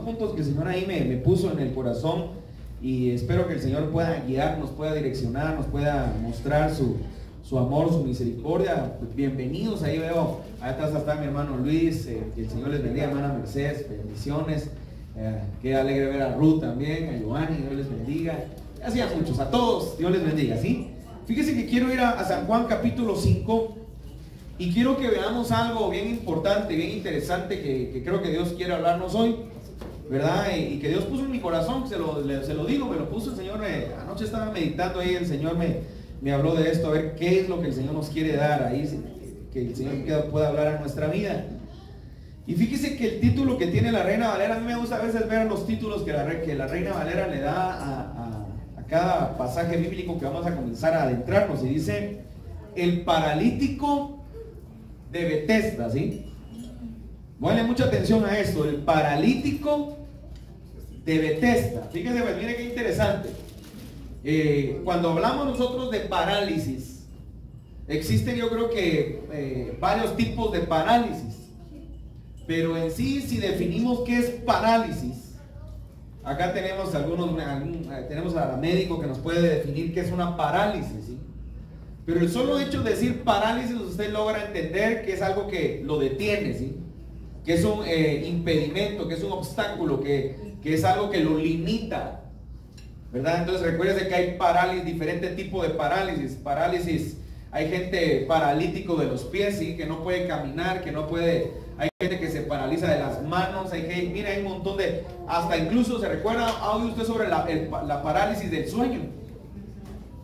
puntos que el Señor ahí me puso en el corazón, y espero que el Señor pueda guiarnos, pueda direccionar, nos pueda mostrar su amor, su misericordia. Bienvenidos, ahí veo, ahí atrás está mi hermano Luis, que el Señor les bendiga, hermana Mercedes, bendiciones. Qué alegre ver a Ruth también, a Giovanni, Dios les bendiga. Así a muchos, a todos, Dios les bendiga, ¿sí? Fíjense que quiero ir a San Juan capítulo 5 y quiero que veamos algo bien importante, bien interesante que creo que Dios quiere hablarnos hoy, ¿verdad? Y que Dios puso en mi corazón, se lo digo, me lo puso el Señor, anoche estaba meditando ahí, el Señor me habló de esto, a ver qué es lo que el Señor nos quiere dar ahí, que el Señor pueda hablar a nuestra vida. Y fíjese que el título que tiene la Reina Valera, a mí me gusta a veces ver los títulos que la Reina Valera le da a cada pasaje bíblico que vamos a comenzar a adentrarnos, y dice: el paralítico de Betesda, ¿sí? Ponle mucha atención a esto, el paralítico de Betesda. Fíjense, pues, mire qué interesante. Cuando hablamos nosotros de parálisis, existen, yo creo que varios tipos de parálisis. Pero en sí, si definimos qué es parálisis, acá tenemos tenemos a médico que nos puede definir qué es una parálisis, ¿sí? Pero el solo hecho de decir parálisis, usted logra entender que es algo que lo detiene, ¿sí? Que es un impedimento, que es un obstáculo, que es algo que lo limita, ¿verdad? Entonces recuérdese que hay parálisis, diferentes tipos de parálisis. Hay gente paralítico de los pies, ¿sí? Que no puede caminar, que no puede. Hay gente que se paraliza de las manos. Mira, hay un montón de. Hasta incluso se recuerda, ¿ha oído usted sobre la parálisis del sueño?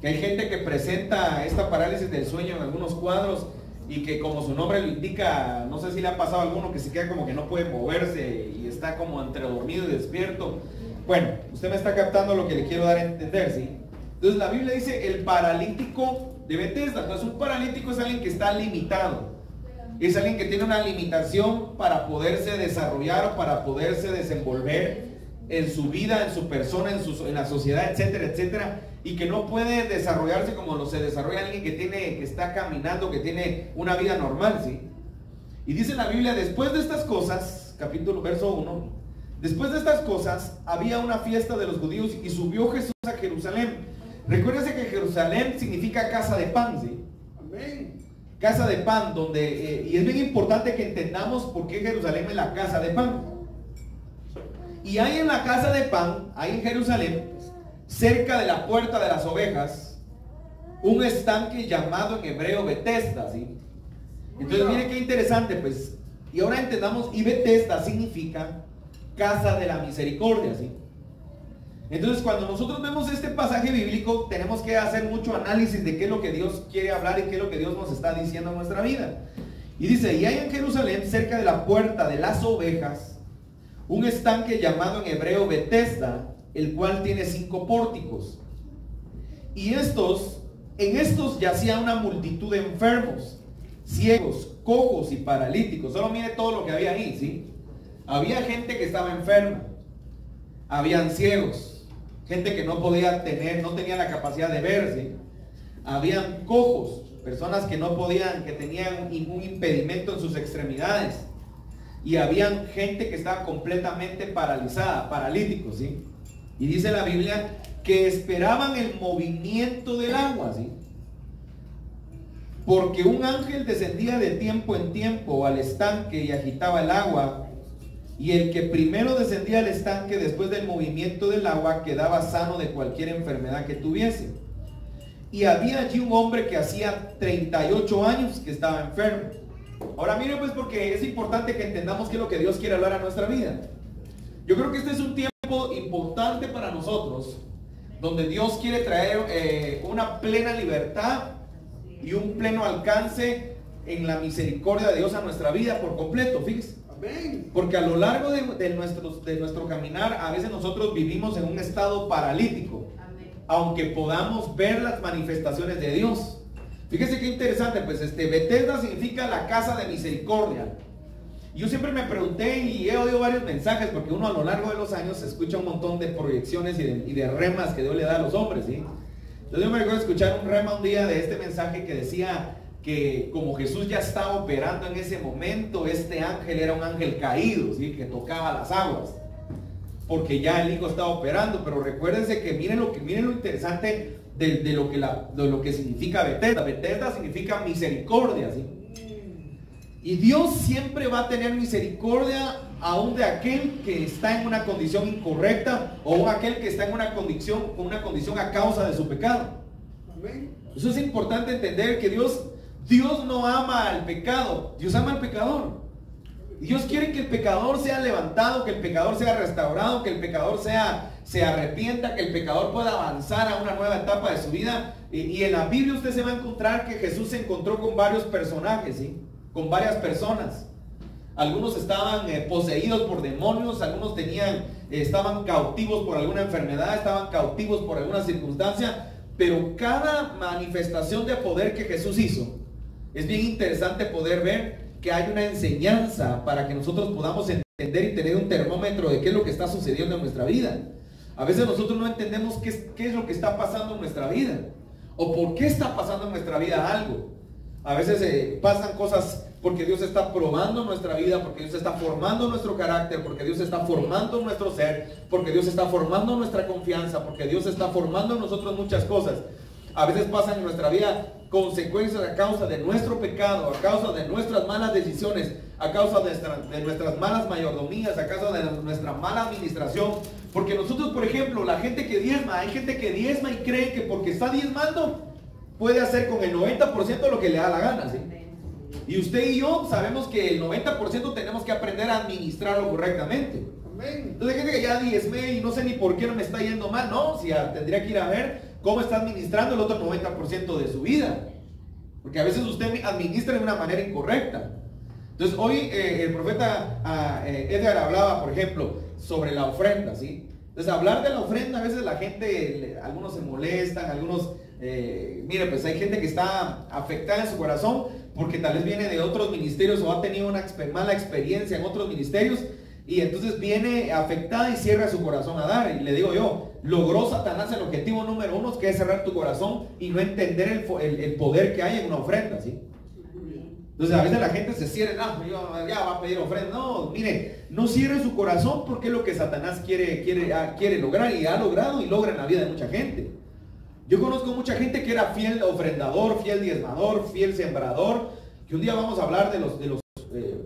Que hay gente que presenta esta parálisis del sueño en algunos cuadros, y que, como su nombre lo indica, no sé si le ha pasado a alguno que se queda como que no puede moverse y está como entre dormido y despierto. Bueno, usted me está captando lo que le quiero dar a entender, ¿sí? Entonces la Biblia dice el paralítico de Betesda. Entonces un paralítico es alguien que está limitado, es alguien que tiene una limitación para poderse desarrollar o para poderse desenvolver en su vida, en su persona, en la sociedad, etcétera, etcétera, y que no puede desarrollarse como se desarrolla alguien que está caminando, que tiene una vida normal, ¿sí? Y dice la Biblia: después de estas cosas, verso 1, después de estas cosas había una fiesta de los judíos y subió Jesús a Jerusalén. Recuérdense que Jerusalén significa casa de pan, ¿sí? Amén. Casa de pan, donde, y es bien importante que entendamos por qué Jerusalén es la casa de pan. Y hay en la casa de pan, hay en Jerusalén, cerca de la puerta de las ovejas, un estanque llamado en hebreo Betesda, ¿sí? Entonces mire qué interesante, pues, y ahora entendamos, y Betesda significa casa de la misericordia, ¿sí? Entonces, cuando nosotros vemos este pasaje bíblico, tenemos que hacer mucho análisis de qué es lo que Dios quiere hablar y qué es lo que Dios nos está diciendo en nuestra vida. Y dice: y hay en Jerusalén, cerca de la puerta de las ovejas, un estanque llamado en hebreo Betesda, el cual tiene 5 pórticos. Y en estos yacía una multitud de enfermos, ciegos, cojos y paralíticos. Solo mire todo lo que había ahí, ¿sí? Había gente que estaba enferma, habían ciegos, gente que no tenía la capacidad de ver, ¿sí? Habían cojos, personas que no podían, que tenían un impedimento en sus extremidades, y habían gente que estaba completamente paralizada, paralíticos, ¿sí? Y dice la Biblia que esperaban el movimiento del agua, ¿sí? Porque un ángel descendía de tiempo en tiempo al estanque y agitaba el agua, y el que primero descendía al estanque después del movimiento del agua quedaba sano de cualquier enfermedad que tuviese. Y había allí un hombre que hacía 38 años que estaba enfermo. Ahora miren, pues, porque es importante que entendamos qué es lo que Dios quiere hablar a nuestra vida. Yo creo que este es un tiempo importante para nosotros, donde Dios quiere traer una plena libertad y un pleno alcance en la misericordia de Dios a nuestra vida por completo, fíjese. Porque a lo largo de nuestro caminar, a veces nosotros vivimos en un estado paralítico. Amén. Aunque podamos ver las manifestaciones de Dios. Fíjese qué interesante, pues Betesda significa la casa de misericordia. Yo siempre me pregunté, y he oído varios mensajes, porque uno a lo largo de los años escucha un montón de proyecciones y de remas que Dios le da a los hombres, ¿sí? Entonces yo me recuerdo escuchar un rema un día de este mensaje que decía que como Jesús ya estaba operando en ese momento, este ángel era un ángel caído, ¿sí? Que tocaba las aguas. porque ya el Hijo está operando. Pero recuérdense que miren lo interesante de lo que significa Betesda. Betesda significa misericordia, ¿sí? Y Dios siempre va a tener misericordia aún de aquel que está en una condición incorrecta, o aquel que está en una condición a causa de su pecado. Amén. Eso es importante entender, que Dios no ama al pecado, Dios ama al pecador. Dios quiere que el pecador sea levantado, que el pecador sea restaurado, que el pecador se arrepienta, que el pecador pueda avanzar a una nueva etapa de su vida. Y en la Biblia usted se va a encontrar que Jesús se encontró con varios personajes, ¿sí? Con varias personas. Algunos estaban poseídos por demonios, algunos estaban cautivos por alguna enfermedad, estaban cautivos por alguna circunstancia. Pero cada manifestación de poder que Jesús hizo, es bien interesante poder ver que hay una enseñanza para que nosotros podamos entender y tener un termómetro de qué es lo que está sucediendo en nuestra vida. A veces nosotros no entendemos qué es lo que está pasando en nuestra vida, o por qué está pasando en nuestra vida algo. A veces pasan cosas porque Dios está probando nuestra vida, porque Dios está formando nuestro carácter, porque Dios está formando nuestro ser, porque Dios está formando nuestra confianza, porque Dios está formando en nosotros muchas cosas. A veces pasan en nuestra vida consecuencias a causa de nuestro pecado, a causa de nuestras malas decisiones, a causa de nuestras malas mayordomías, a causa de nuestra mala administración. Porque nosotros, por ejemplo, la gente que diezma, hay gente que diezma y cree que porque está diezmando puede hacer con el 90% lo que le da la gana, ¿sí? Y usted y yo sabemos que el 90% tenemos que aprender a administrarlo correctamente. Entonces hay gente que ya diezmé y no sé ni por qué no me está yendo mal. No, si tendría que ir a ver cómo está administrando el otro 90% de su vida, porque a veces usted administra de una manera incorrecta. Entonces hoy el profeta Edgar hablaba, por ejemplo, sobre la ofrenda, ¿sí? Entonces hablar de la ofrenda, a veces la gente, algunos se molestan, algunos, mire, pues hay gente que está afectada en su corazón porque tal vez viene de otros ministerios o ha tenido una mala experiencia en otros ministerios, y entonces viene afectada y cierra su corazón a dar. Y le digo yo, logró Satanás el objetivo número 1, que es cerrar tu corazón y no entender el poder que hay en una ofrenda, ¿sí? Entonces a veces la gente se cierra, no, ya va a pedir ofrenda. No, mire, no cierre su corazón, porque es lo que Satanás quiere lograr, y ha logrado y logra en la vida de mucha gente. Yo conozco mucha gente que era fiel ofrendador, fiel diezmador, fiel sembrador, que un día vamos a hablar de los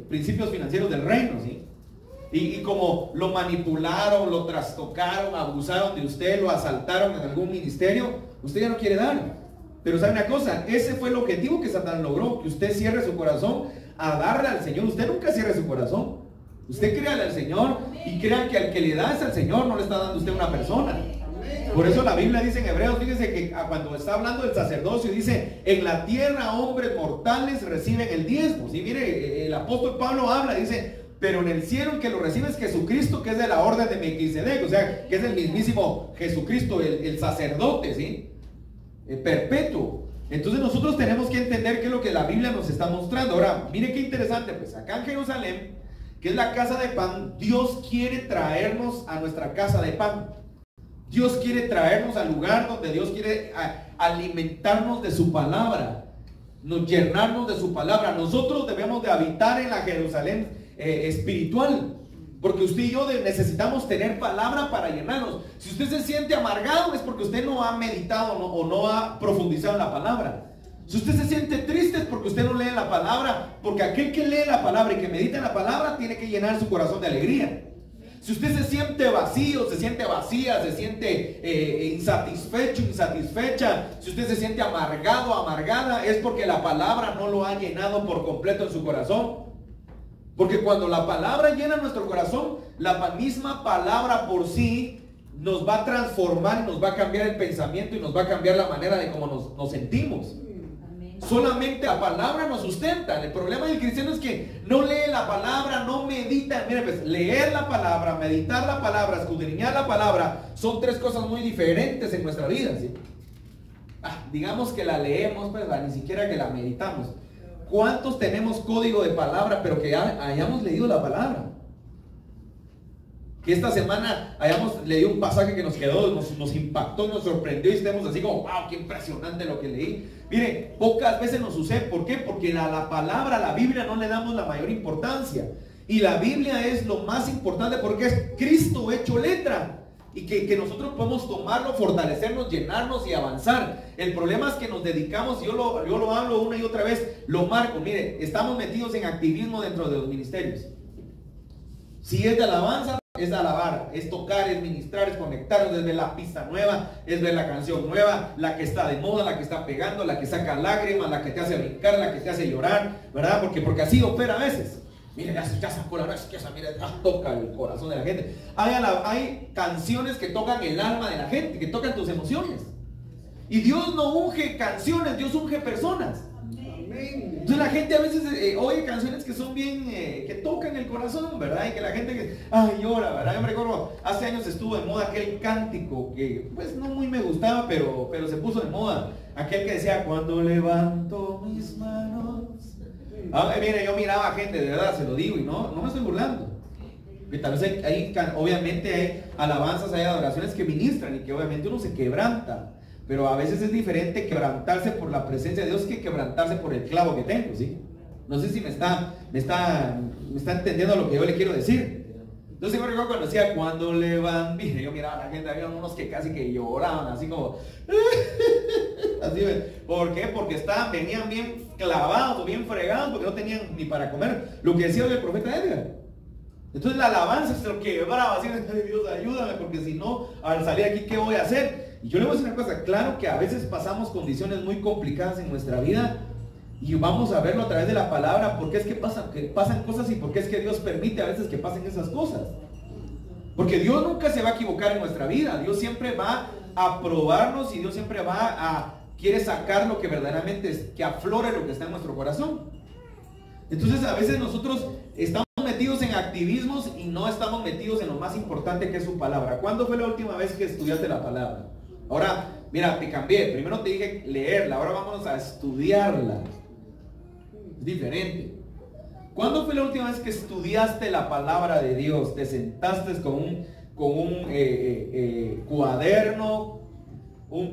principios financieros del reino, ¿sí? Y como lo manipularon, lo trastocaron, abusaron de usted, lo asaltaron en algún ministerio, usted ya no quiere dar. Pero sabe una cosa, ese fue el objetivo que Satanás logró, que usted cierre su corazón a darle al Señor. Usted nunca cierre su corazón. Usted créale al Señor y crea que al que le da es al Señor, no le está dando usted a una persona. Por eso la Biblia dice en Hebreos, fíjese que cuando está hablando del sacerdocio, dice: en la tierra hombres mortales reciben el diezmo. ¿Sí? Mire, el apóstol Pablo habla, dice: pero en el cielo el que lo recibe es Jesucristo, que es de la orden de Melquisedec, o sea, que es el mismísimo Jesucristo, el sacerdote, ¿sí? Perpetuo. Entonces nosotros tenemos que entender qué es lo que la Biblia nos está mostrando. Ahora, mire qué interesante, pues acá en Jerusalén, que es la casa de pan, Dios quiere traernos a nuestra casa de pan. Dios quiere traernos al lugar donde Dios quiere alimentarnos de su palabra, llenarnos de su palabra. Nosotros debemos de habitar en la Jerusalén espiritual, porque usted y yo necesitamos tener palabra para llenarnos. Si usted se siente amargado, es porque usted no ha meditado o no ha profundizado en la palabra. Si usted se siente triste, es porque usted no lee la palabra, porque aquel que lee la palabra y que medita en la palabra tiene que llenar su corazón de alegría. Si usted se siente vacío, se siente vacía, se siente insatisfecho, insatisfecha, si usted se siente amargado, amargada, es porque la palabra no lo ha llenado por completo en su corazón. Porque cuando la palabra llena nuestro corazón, la misma palabra por sí nos va a transformar, nos va a cambiar el pensamiento y nos va a cambiar la manera de cómo nos sentimos. Solamente la palabra nos sustenta. El problema del cristiano es que no lee la palabra, no medita. Mira, pues, leer la palabra, meditar la palabra, escudriñar la palabra, son tres cosas muy diferentes en nuestra vida, ¿sí? Digamos que la leemos, pues ni siquiera que la meditamos. ¿Cuántos tenemos código de palabra, pero que hayamos leído la palabra? Que esta semana hayamos leído un pasaje que nos quedó, nos impactó, nos sorprendió y estemos así como: wow, qué impresionante lo que leí. Mire, pocas veces nos sucede. ¿Por qué? Porque la palabra, la Biblia, no le damos la mayor importancia. Y la Biblia es lo más importante porque es Cristo hecho letra. y que nosotros podemos tomarlo, fortalecernos, llenarnos y avanzar. El problema es que nos dedicamos, yo lo hablo una y otra vez, lo marco, mire, estamos metidos en activismo dentro de los ministerios. Si es de alabanza, es alabar, es tocar, es ministrar, es conectarnos, es ver la pista nueva, es ver la canción nueva, la que está de moda, la que está pegando, la que saca lágrimas, la que te hace brincar, la que te hace llorar, ¿verdad? Porque así opera a veces. Mire, ya sacó la nuez, mire, toca el corazón de la gente. Hay canciones que tocan el alma de la gente, que tocan tus emociones. Y Dios no unge canciones, Dios unge personas. Entonces la gente a veces oye canciones que son bien, que tocan el corazón, ¿verdad? Y que la gente llora, ¿verdad? Yo me recuerdo, hace años estuvo de moda aquel cántico que pues no muy me gustaba, pero se puso de moda. Aquel que decía, cuando levanto mis manos. Mire, yo miraba a gente, de verdad, se lo digo, y no me estoy burlando. Que tal vez obviamente hay alabanzas, hay adoraciones que ministran y que obviamente uno se quebranta. Pero a veces es diferente quebrantarse por la presencia de Dios que quebrantarse por el clavo que tengo, ¿sí? No sé si me está entendiendo lo que yo le quiero decir. Entonces yo recuerdo cuando decía, cuando mire, yo miraba a la gente, había unos que casi que lloraban, así como, así, ¿por qué? Porque venían bien clavados, bien fregados, porque no tenían ni para comer. Lo que decía el profeta Edgar. Entonces la alabanza se lo quebraba, así, Dios ayúdame, porque si no, al salir aquí, ¿qué voy a hacer? Y yo le voy a decir una cosa, claro que a veces pasamos condiciones muy complicadas en nuestra vida y vamos a verlo a través de la palabra, porque es que pasan cosas y porque es que Dios permite a veces que pasen esas cosas. Porque Dios nunca se va a equivocar en nuestra vida, Dios siempre va a probarnos y Dios siempre quiere sacar lo que verdaderamente que aflore lo que está en nuestro corazón. Entonces a veces nosotros estamos metidos en activismos y no estamos metidos en lo más importante que es su palabra. ¿Cuándo fue la última vez que estudiaste la palabra? Ahora, mira, te cambié. Primero te dije leerla, ahora vámonos a estudiarla. Es diferente. ¿Cuándo fue la última vez que estudiaste la palabra de Dios? Te sentaste con un cuaderno,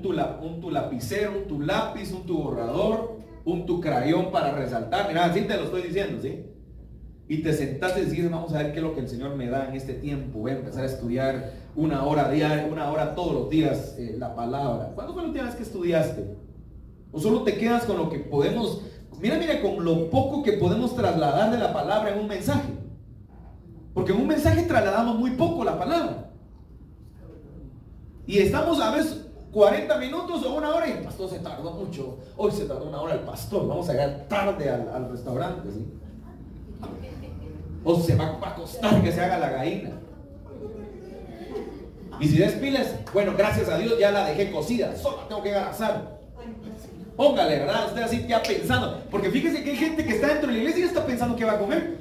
tu lapicero, tu lápiz, tu borrador, tu crayón para resaltar. Mira, así te lo estoy diciendo, ¿sí? Y te sentaste y dices, vamos a ver qué es lo que el Señor me da en este tiempo. Voy a empezar a estudiar una hora diaria, una hora todos los días la palabra. ¿Cuándo fue la última vez que estudiaste? ¿O solo te quedas con lo que podemos, mira, con lo poco que podemos trasladar de la palabra en un mensaje? Porque en un mensaje trasladamos muy poco la palabra. Y estamos a veces 40 minutos o una hora y el pastor se tardó mucho. Hoy se tardó una hora el pastor. Vamos a llegar tarde al restaurante, ¿sí? O se va a costar que se haga la gallina. Y si despiles, bueno, gracias a Dios ya la dejé cocida, solo tengo que asar. Póngale, ¿verdad? Usted así ya pensando. Porque fíjese que hay gente que está dentro de la iglesia y está pensando qué va a comer.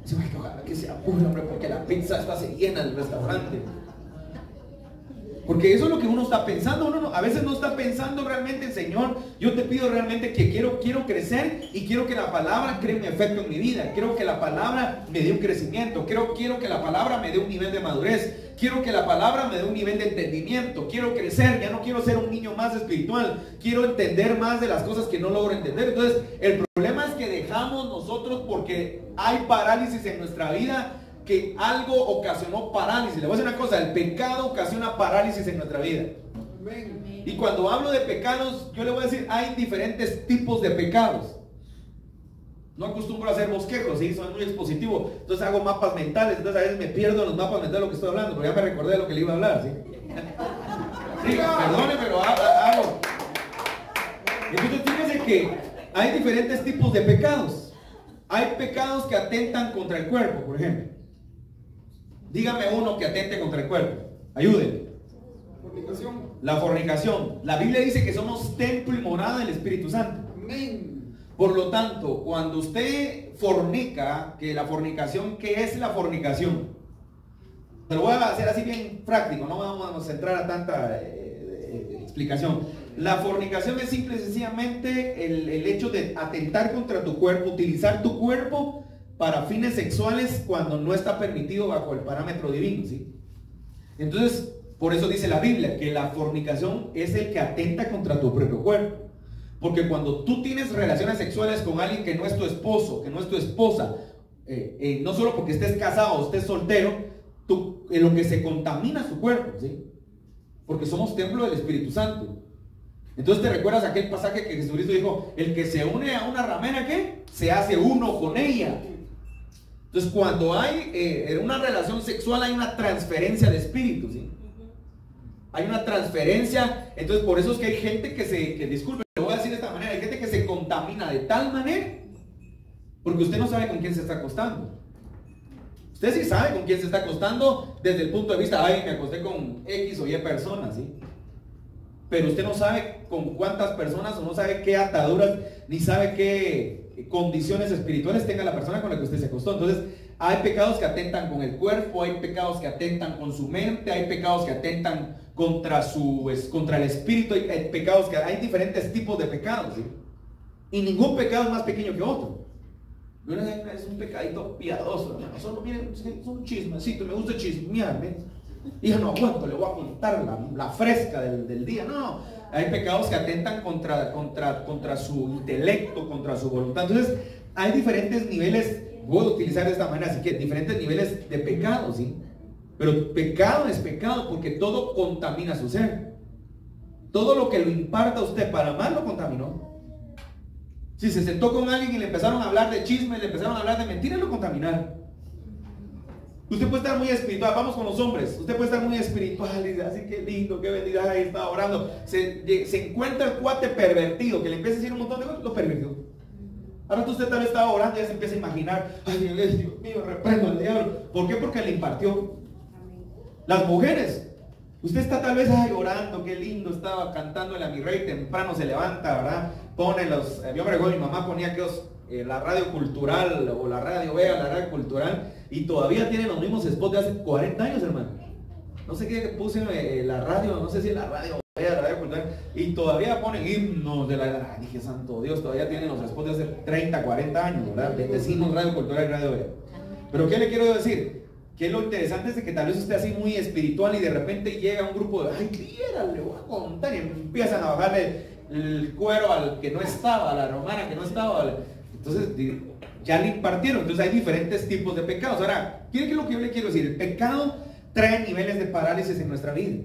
Dice, ay, ojalá que se apure, hombre, porque la pizza está se llena del restaurante. Porque eso es lo que uno está pensando. Uno a veces no está pensando realmente, Señor, yo te pido realmente que quiero crecer y quiero que la palabra cree un efecto en mi vida. Quiero que la palabra me dé un crecimiento. Quiero que la palabra me dé un nivel de madurez. Quiero que la palabra me dé un nivel de entendimiento. Quiero crecer, ya no quiero ser un niño más espiritual. Quiero entender más de las cosas que no logro entender. Entonces, el problema es que dejamos nosotros, porque hay parálisis en nuestra vida, que algo ocasionó parálisis. Le voy a decir una cosa, el pecado ocasiona parálisis en nuestra vida. Y cuando hablo de pecados, yo le voy a decir, hay diferentes tipos de pecados. No acostumbro a hacer bosquejos, ¿sí? Soy muy expositivo, entonces hago mapas mentales, entonces a veces me pierdo en los mapas mentales de lo que estoy hablando, pero ya me recordé de lo que le iba a hablar, ¿sí? Sí, perdone, pero hago. Entonces fíjense que hay diferentes tipos de pecados. Hay pecados que atentan contra el cuerpo, por ejemplo. Dígame uno que atente contra el cuerpo. Ayúdenme. La fornicación. La Biblia dice que somos templo y morada del Espíritu Santo. Por lo tanto, cuando usted fornica, que la fornicación, ¿qué es la fornicación? Se lo voy a hacer así bien práctico, no vamos a centrar a tanta explicación. La fornicación es simple y sencillamente el hecho de atentar contra tu cuerpo, utilizar tu cuerpo para fines sexuales cuando no está permitido bajo el parámetro divino, ¿sí? Entonces, por eso dice la Biblia que la fornicación es el que atenta contra tu propio cuerpo. Porque cuando tú tienes relaciones sexuales con alguien que no es tu esposo, que no es tu esposa, no solo porque estés casado o estés soltero, en lo que se contamina su cuerpo, ¿sí? Porque somos templo del Espíritu Santo. Entonces te recuerdas aquel pasaje que Jesucristo dijo: el que se une a una ramera, ¿qué? Se hace uno con ella. Entonces cuando hay una relación sexual, hay una transferencia de espíritu, ¿sí? Hay una transferencia. Entonces por eso es que hay gente disculpe, lo voy a decir de esta manera, hay gente que se contamina de tal manera porque usted no sabe con quién se está acostando. Usted sí sabe con quién se está acostando desde el punto de vista: ay, me acosté con X o Y personas, ¿sí? Pero usted no sabe con cuántas personas, o no sabe qué ataduras, ni sabe qué condiciones espirituales tenga la persona con la que usted se acostó. Entonces hay pecados que atentan con el cuerpo, hay pecados que atentan con su mente, hay pecados que atentan contra el espíritu, hay pecados que hay diferentes tipos de pecados, ¿sí? Y ningún pecado es más pequeño que otro. Es un pecadito piadoso, hermano. Solo miren, es un chismecito, me gusta chismearme. Y yo no aguanto, le voy a contar la fresca del día. No, hay pecados que atentan contra su intelecto, contra su voluntad. Entonces, hay diferentes niveles, puedo utilizar de esta manera, así que diferentes niveles de pecado, ¿sí? Pero pecado es pecado porque todo contamina su ser. Todo lo que lo imparta a usted para mal lo contaminó. Si se sentó con alguien y le empezaron a hablar de chisme, le empezaron a hablar de mentiras, lo contaminaron. Usted puede estar muy espiritual, vamos con los hombres. Usted puede estar muy espiritual y dice: así que lindo, qué bendiga, ahí está orando. Se encuentra el cuate pervertido que le empieza a decir un montón de cosas, lo pervirtió. Ahora usted tal vez estaba orando y ya se empieza a imaginar: ay, Dios mío, reprendo al diablo. ¿Por qué? Porque le impartió. Las mujeres, usted está tal vez orando, qué lindo, estaba cantándole a mi rey, temprano se levanta, ¿verdad? Pone yo me recuerdo, mi mamá ponía aquellos, la radio cultural o la radio Vega, la radio cultural, y todavía tienen los mismos spots de hace 40 años, hermano. No sé qué puse la radio, no sé si la radio Vega, la radio cultural, y todavía ponen himnos de la... Dije, santo Dios, todavía tienen los spots de hace 30, 40 años, ¿verdad? Decimos radio cultural y radio Vega. Pero ¿qué le quiero decir? Que lo interesante es de que tal vez usted así muy espiritual y de repente llega un grupo de: ay, mira, le voy a contar, y empiezan a bajarle el cuero al que no estaba, a la romana que no estaba. Entonces ya le impartieron. Entonces hay diferentes tipos de pecados. Ahora, ¿qué es lo que yo le quiero decir? El pecado trae niveles de parálisis en nuestra vida.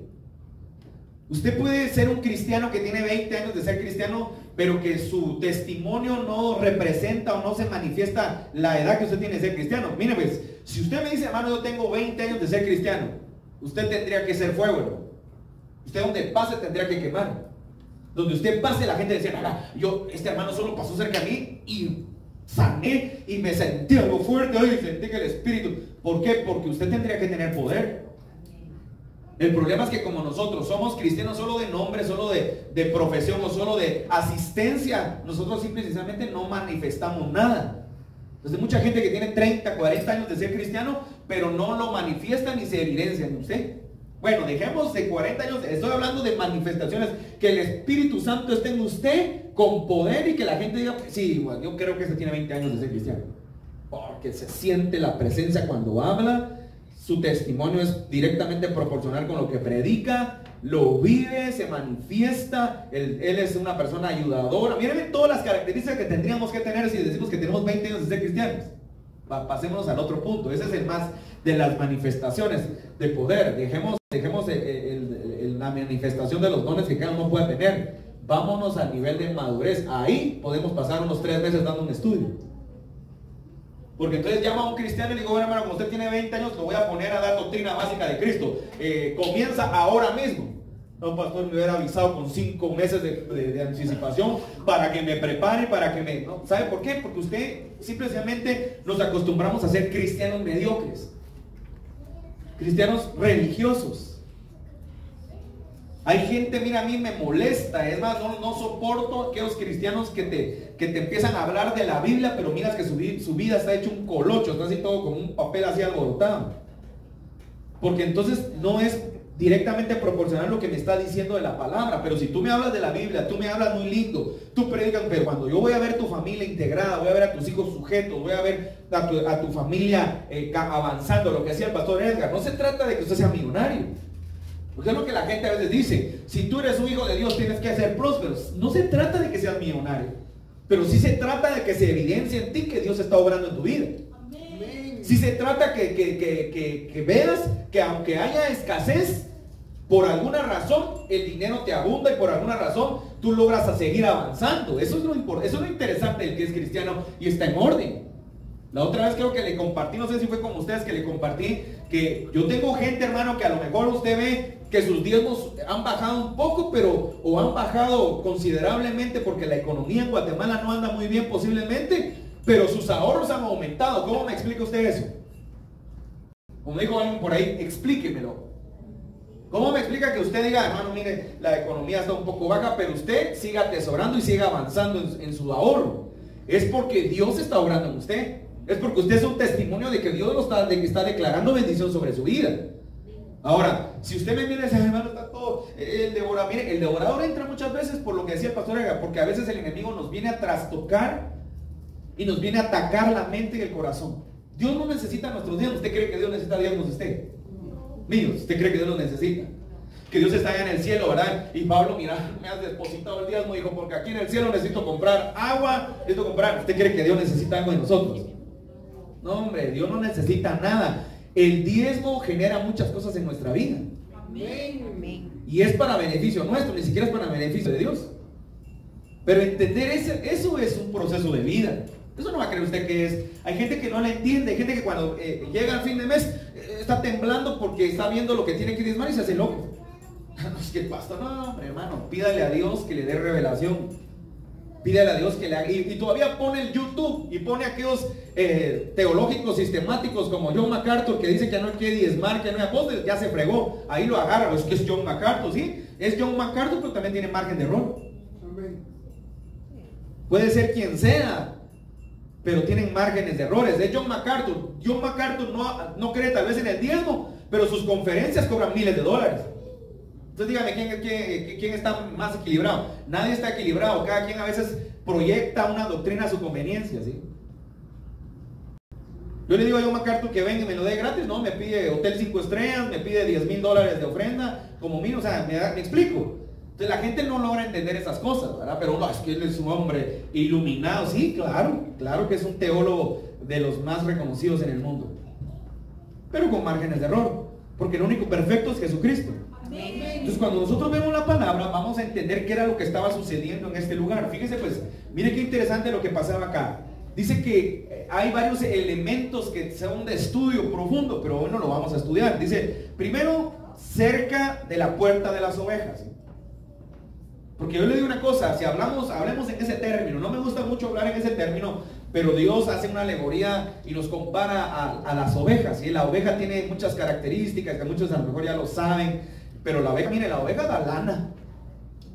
Usted puede ser un cristiano que tiene 20 años de ser cristiano, pero que su testimonio no representa o no se manifiesta la edad que usted tiene de ser cristiano. Mire, pues, si usted me dice: hermano, yo tengo 20 años de ser cristiano, usted tendría que ser fuego, ¿no? Usted donde pase tendría que quemar. Donde usted pase, la gente decía: este hermano solo pasó cerca de mí y sané y me sentí algo fuerte hoy y sentí que el espíritu. ¿Por qué? Porque usted tendría que tener poder. El problema es que como nosotros somos cristianos solo de nombre, solo de profesión o solo de asistencia, nosotros simplemente no manifestamos nada. Entonces mucha gente que tiene 30, 40 años de ser cristiano, pero no lo manifiesta ni se evidencia en usted. Bueno, dejemos de 40 años, estoy hablando de manifestaciones, que el Espíritu Santo esté en usted con poder y que la gente diga: sí, bueno, yo creo que ese tiene 20 años de ser cristiano. Porque se siente la presencia cuando habla. Su testimonio es directamente proporcional con lo que predica, lo vive, se manifiesta, él es una persona ayudadora. Miren todas las características que tendríamos que tener si decimos que tenemos 20 años de ser cristianos. Pasémonos al otro punto. Ese es el más de las manifestaciones de poder. Dejemos la manifestación de los dones que cada uno pueda tener. Vámonos al nivel de madurez. Ahí podemos pasar unos 3 meses dando un estudio. Porque entonces llama a un cristiano y le digo: bueno, hermano, como usted tiene 20 años, lo voy a poner a dar doctrina básica de Cristo. Comienza ahora mismo. No, pastor, me hubiera avisado con 5 meses de anticipación para que me prepare, para que me... ¿no? ¿Sabe por qué? Porque usted simplemente nos acostumbramos a ser cristianos mediocres. Cristianos religiosos. Hay gente, mira, a mí me molesta, es más, no soporto aquellos cristianos que te empiezan a hablar de la Biblia, pero miras que su vida está hecho un colocho, está así todo como un papel así alborotado. Porque entonces no es directamente proporcional lo que me está diciendo de la palabra. Pero si tú me hablas de la Biblia, tú me hablas muy lindo, tú predicas, pero cuando yo voy a ver tu familia integrada, voy a ver a tus hijos sujetos, voy a ver a tu familia avanzando, lo que hacía el pastor Edgar, no se trata de que usted sea millonario. Porque es lo que la gente a veces dice: si tú eres un hijo de Dios tienes que ser próspero. No se trata de que seas millonario, pero sí se trata de que se evidencie en ti que Dios está obrando en tu vida. Amén. Si se trata que veas que aunque haya escasez, por alguna razón el dinero te abunda y por alguna razón tú logras a seguir avanzando. Eso es lo interesante del que es cristiano y está en orden. La otra vez creo que le compartí, no sé si fue con ustedes que le compartí, que yo tengo gente, hermano, que a lo mejor usted ve que sus diezmos han bajado un poco, o han bajado considerablemente porque la economía en Guatemala no anda muy bien posiblemente, pero sus ahorros han aumentado. ¿Cómo me explica usted eso? Como dijo alguien por ahí, explíquemelo. ¿Cómo me explica que usted diga, hermano, mire, la economía está un poco baja, pero usted siga atesorando y siga avanzando en su ahorro? Es porque Dios está obrando en usted. Es porque usted es un testimonio de que Dios está declarando bendición sobre su vida. Ahora, si usted me viene y dice, hermano, está todo el devorador. Mire, el devorador entra muchas veces por lo que decía el pastor Ega, porque a veces el enemigo nos viene a trastocar y nos viene a atacar la mente y el corazón. Dios no necesita nuestros diezmos. ¿Usted cree que Dios necesita diezmos de usted? Míos, ¿usted cree que Dios los necesita? Que Dios está allá en el cielo, ¿verdad? Y Pablo, mira, me has depositado el diezmo, dijo, porque aquí en el cielo necesito comprar agua, necesito comprar. ¿Usted cree que Dios necesita algo de nosotros? No, hombre, Dios no necesita nada. El diezmo genera muchas cosas en nuestra vida. Amén. Y es para beneficio nuestro, ni siquiera es para beneficio de Dios. Pero entender eso es un proceso de vida. Eso no va a creer usted que es. Hay gente que no la entiende, hay gente que cuando llega al fin de mes está temblando porque está viendo lo que tiene que diezmar y se hace loco. No es que el pastor, no, hombre, hermano, pídale a Dios que le dé revelación. Pídale a Dios que le haga. Y todavía pone el YouTube y pone aquellos teológicos sistemáticos como John MacArthur que dice que no hay que diezmar, que no hay apóstoles, ya se fregó. Ahí lo agarra, es que es John MacArthur, ¿sí? Es John MacArthur, pero también tiene margen de error. Puede ser quien sea, pero tienen márgenes de errores. Es John MacArthur. John MacArthur no cree tal vez en el diezmo, pero sus conferencias cobran miles de dólares. Entonces dígame, ¿quién está más equilibrado? Nadie está equilibrado. Cada quien a veces proyecta una doctrina a su conveniencia, ¿sí? Yo le digo a John MacArthur que venga y me lo dé gratis. No, me pide hotel 5 estrellas, me pide $10,000 de ofrenda, como mío, o sea, me explico. Entonces la gente no logra entender esas cosas, ¿verdad? Pero no, es que él es un hombre iluminado. Sí, claro que es un teólogo de los más reconocidos en el mundo, pero con márgenes de error, porque el único perfecto es Jesucristo. Entonces cuando nosotros vemos la palabra vamos a entender qué era lo que estaba sucediendo en este lugar. Fíjese pues, mire qué interesante lo que pasaba acá. Dice que hay varios elementos que son de estudio profundo, pero bueno, lo vamos a estudiar. Dice, primero, cerca de la puerta de las ovejas. Porque yo le digo una cosa, si hablemos en ese término, no me gusta mucho hablar en ese término, pero Dios hace una alegoría y nos compara a las ovejas, ¿sí? La oveja tiene muchas características que muchos a lo mejor ya lo saben. Pero la oveja, mire, la oveja da lana.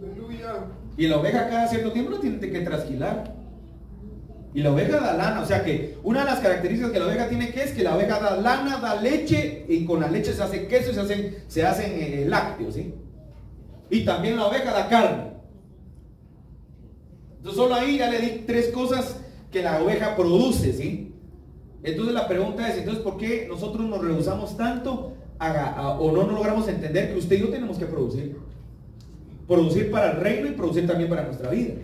Aleluya. Y la oveja cada cierto tiempo no tiene que trasquilar. Y la oveja da lana, o sea que una de las características que la oveja tiene que es que la oveja da lana, da leche, y con la leche se hace queso y se hacen lácteos, ¿sí? Y también la oveja da carne. Entonces solo ahí ya le di 3 cosas que la oveja produce, ¿sí? Entonces la pregunta es, entonces ¿por qué nosotros nos rehusamos tanto o no logramos entender que usted y yo tenemos que producir para el reino y producir también para nuestra vida?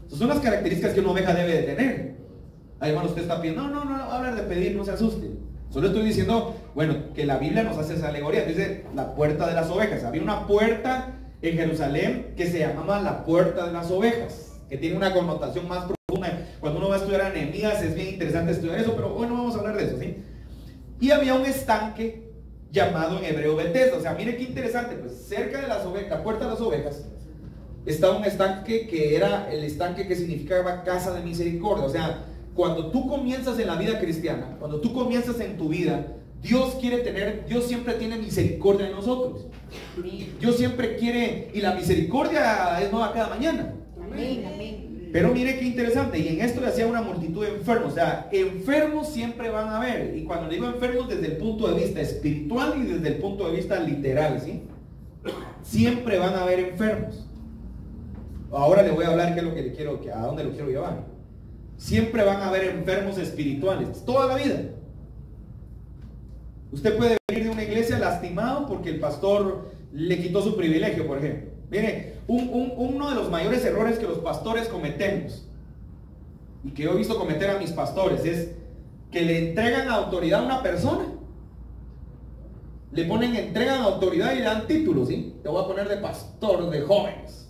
Esas son las características que una oveja debe de tener. Ahí, hermano, usted está pidiendo, no, hablar de pedir, no se asuste. Solo estoy diciendo, bueno, que la Biblia nos hace esa alegoría. Dice la puerta de las ovejas. Había una puerta en Jerusalén que se llamaba la puerta de las ovejas, que tiene una connotación más profunda. Cuando uno va a estudiar a Nehemías es bien interesante estudiar eso, pero bueno, vamos a hablar de eso, ¿sí? Y había un estanque llamado en hebreo Betesda. O sea, mire qué interesante, pues cerca de las ovejas, la puerta de las ovejas, estaba un estanque que era el estanque que significaba casa de misericordia. O sea, cuando tú comienzas en la vida cristiana, cuando tú comienzas en tu vida, Dios siempre tiene misericordia de nosotros. Dios siempre quiere, y la misericordia es nueva cada mañana. Amén. Pero mire qué interesante, y en esto le hacía una multitud de enfermos. O sea, enfermos siempre van a haber. Y cuando digo enfermos, desde el punto de vista espiritual y desde el punto de vista literal, ¿sí? Siempre van a haber enfermos. Ahora le voy a hablar qué es lo que le quiero, a dónde lo quiero llevar. Siempre van a haber enfermos espirituales, toda la vida. Usted puede venir de una iglesia lastimado porque el pastor le quitó su privilegio, por ejemplo. Mire, uno de los mayores errores que los pastores cometemos, y que yo he visto cometer a mis pastores, es que le entregan autoridad a una persona. Le ponen, entregan autoridad y le dan títulos, ¿sí? Te voy a poner de pastor de jóvenes.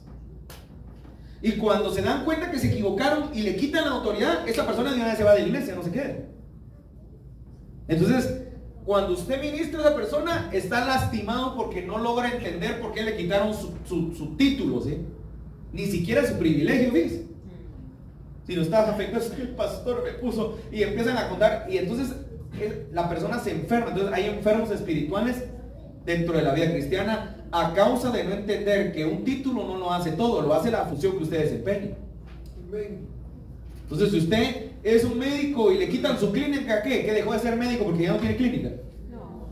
Y cuando se dan cuenta que se equivocaron y le quitan la autoridad, esa persona de una vez se va de la iglesia, no se queda. Entonces, cuando usted ministra a esa persona, está lastimado porque no logra entender por qué le quitaron su título, ¿sí? Ni siquiera su privilegio, ¿ves? Si no estás afectado, es que el pastor me puso, y empiezan a contar, y entonces la persona se enferma. Entonces hay enfermos espirituales dentro de la vida cristiana a causa de no entender que un título no lo hace todo, lo hace la función que usted desempeña. Entonces, si usted es un médico y le quitan su clínica, ¿qué? ¿Que dejó de ser médico porque ya no tiene clínica? No.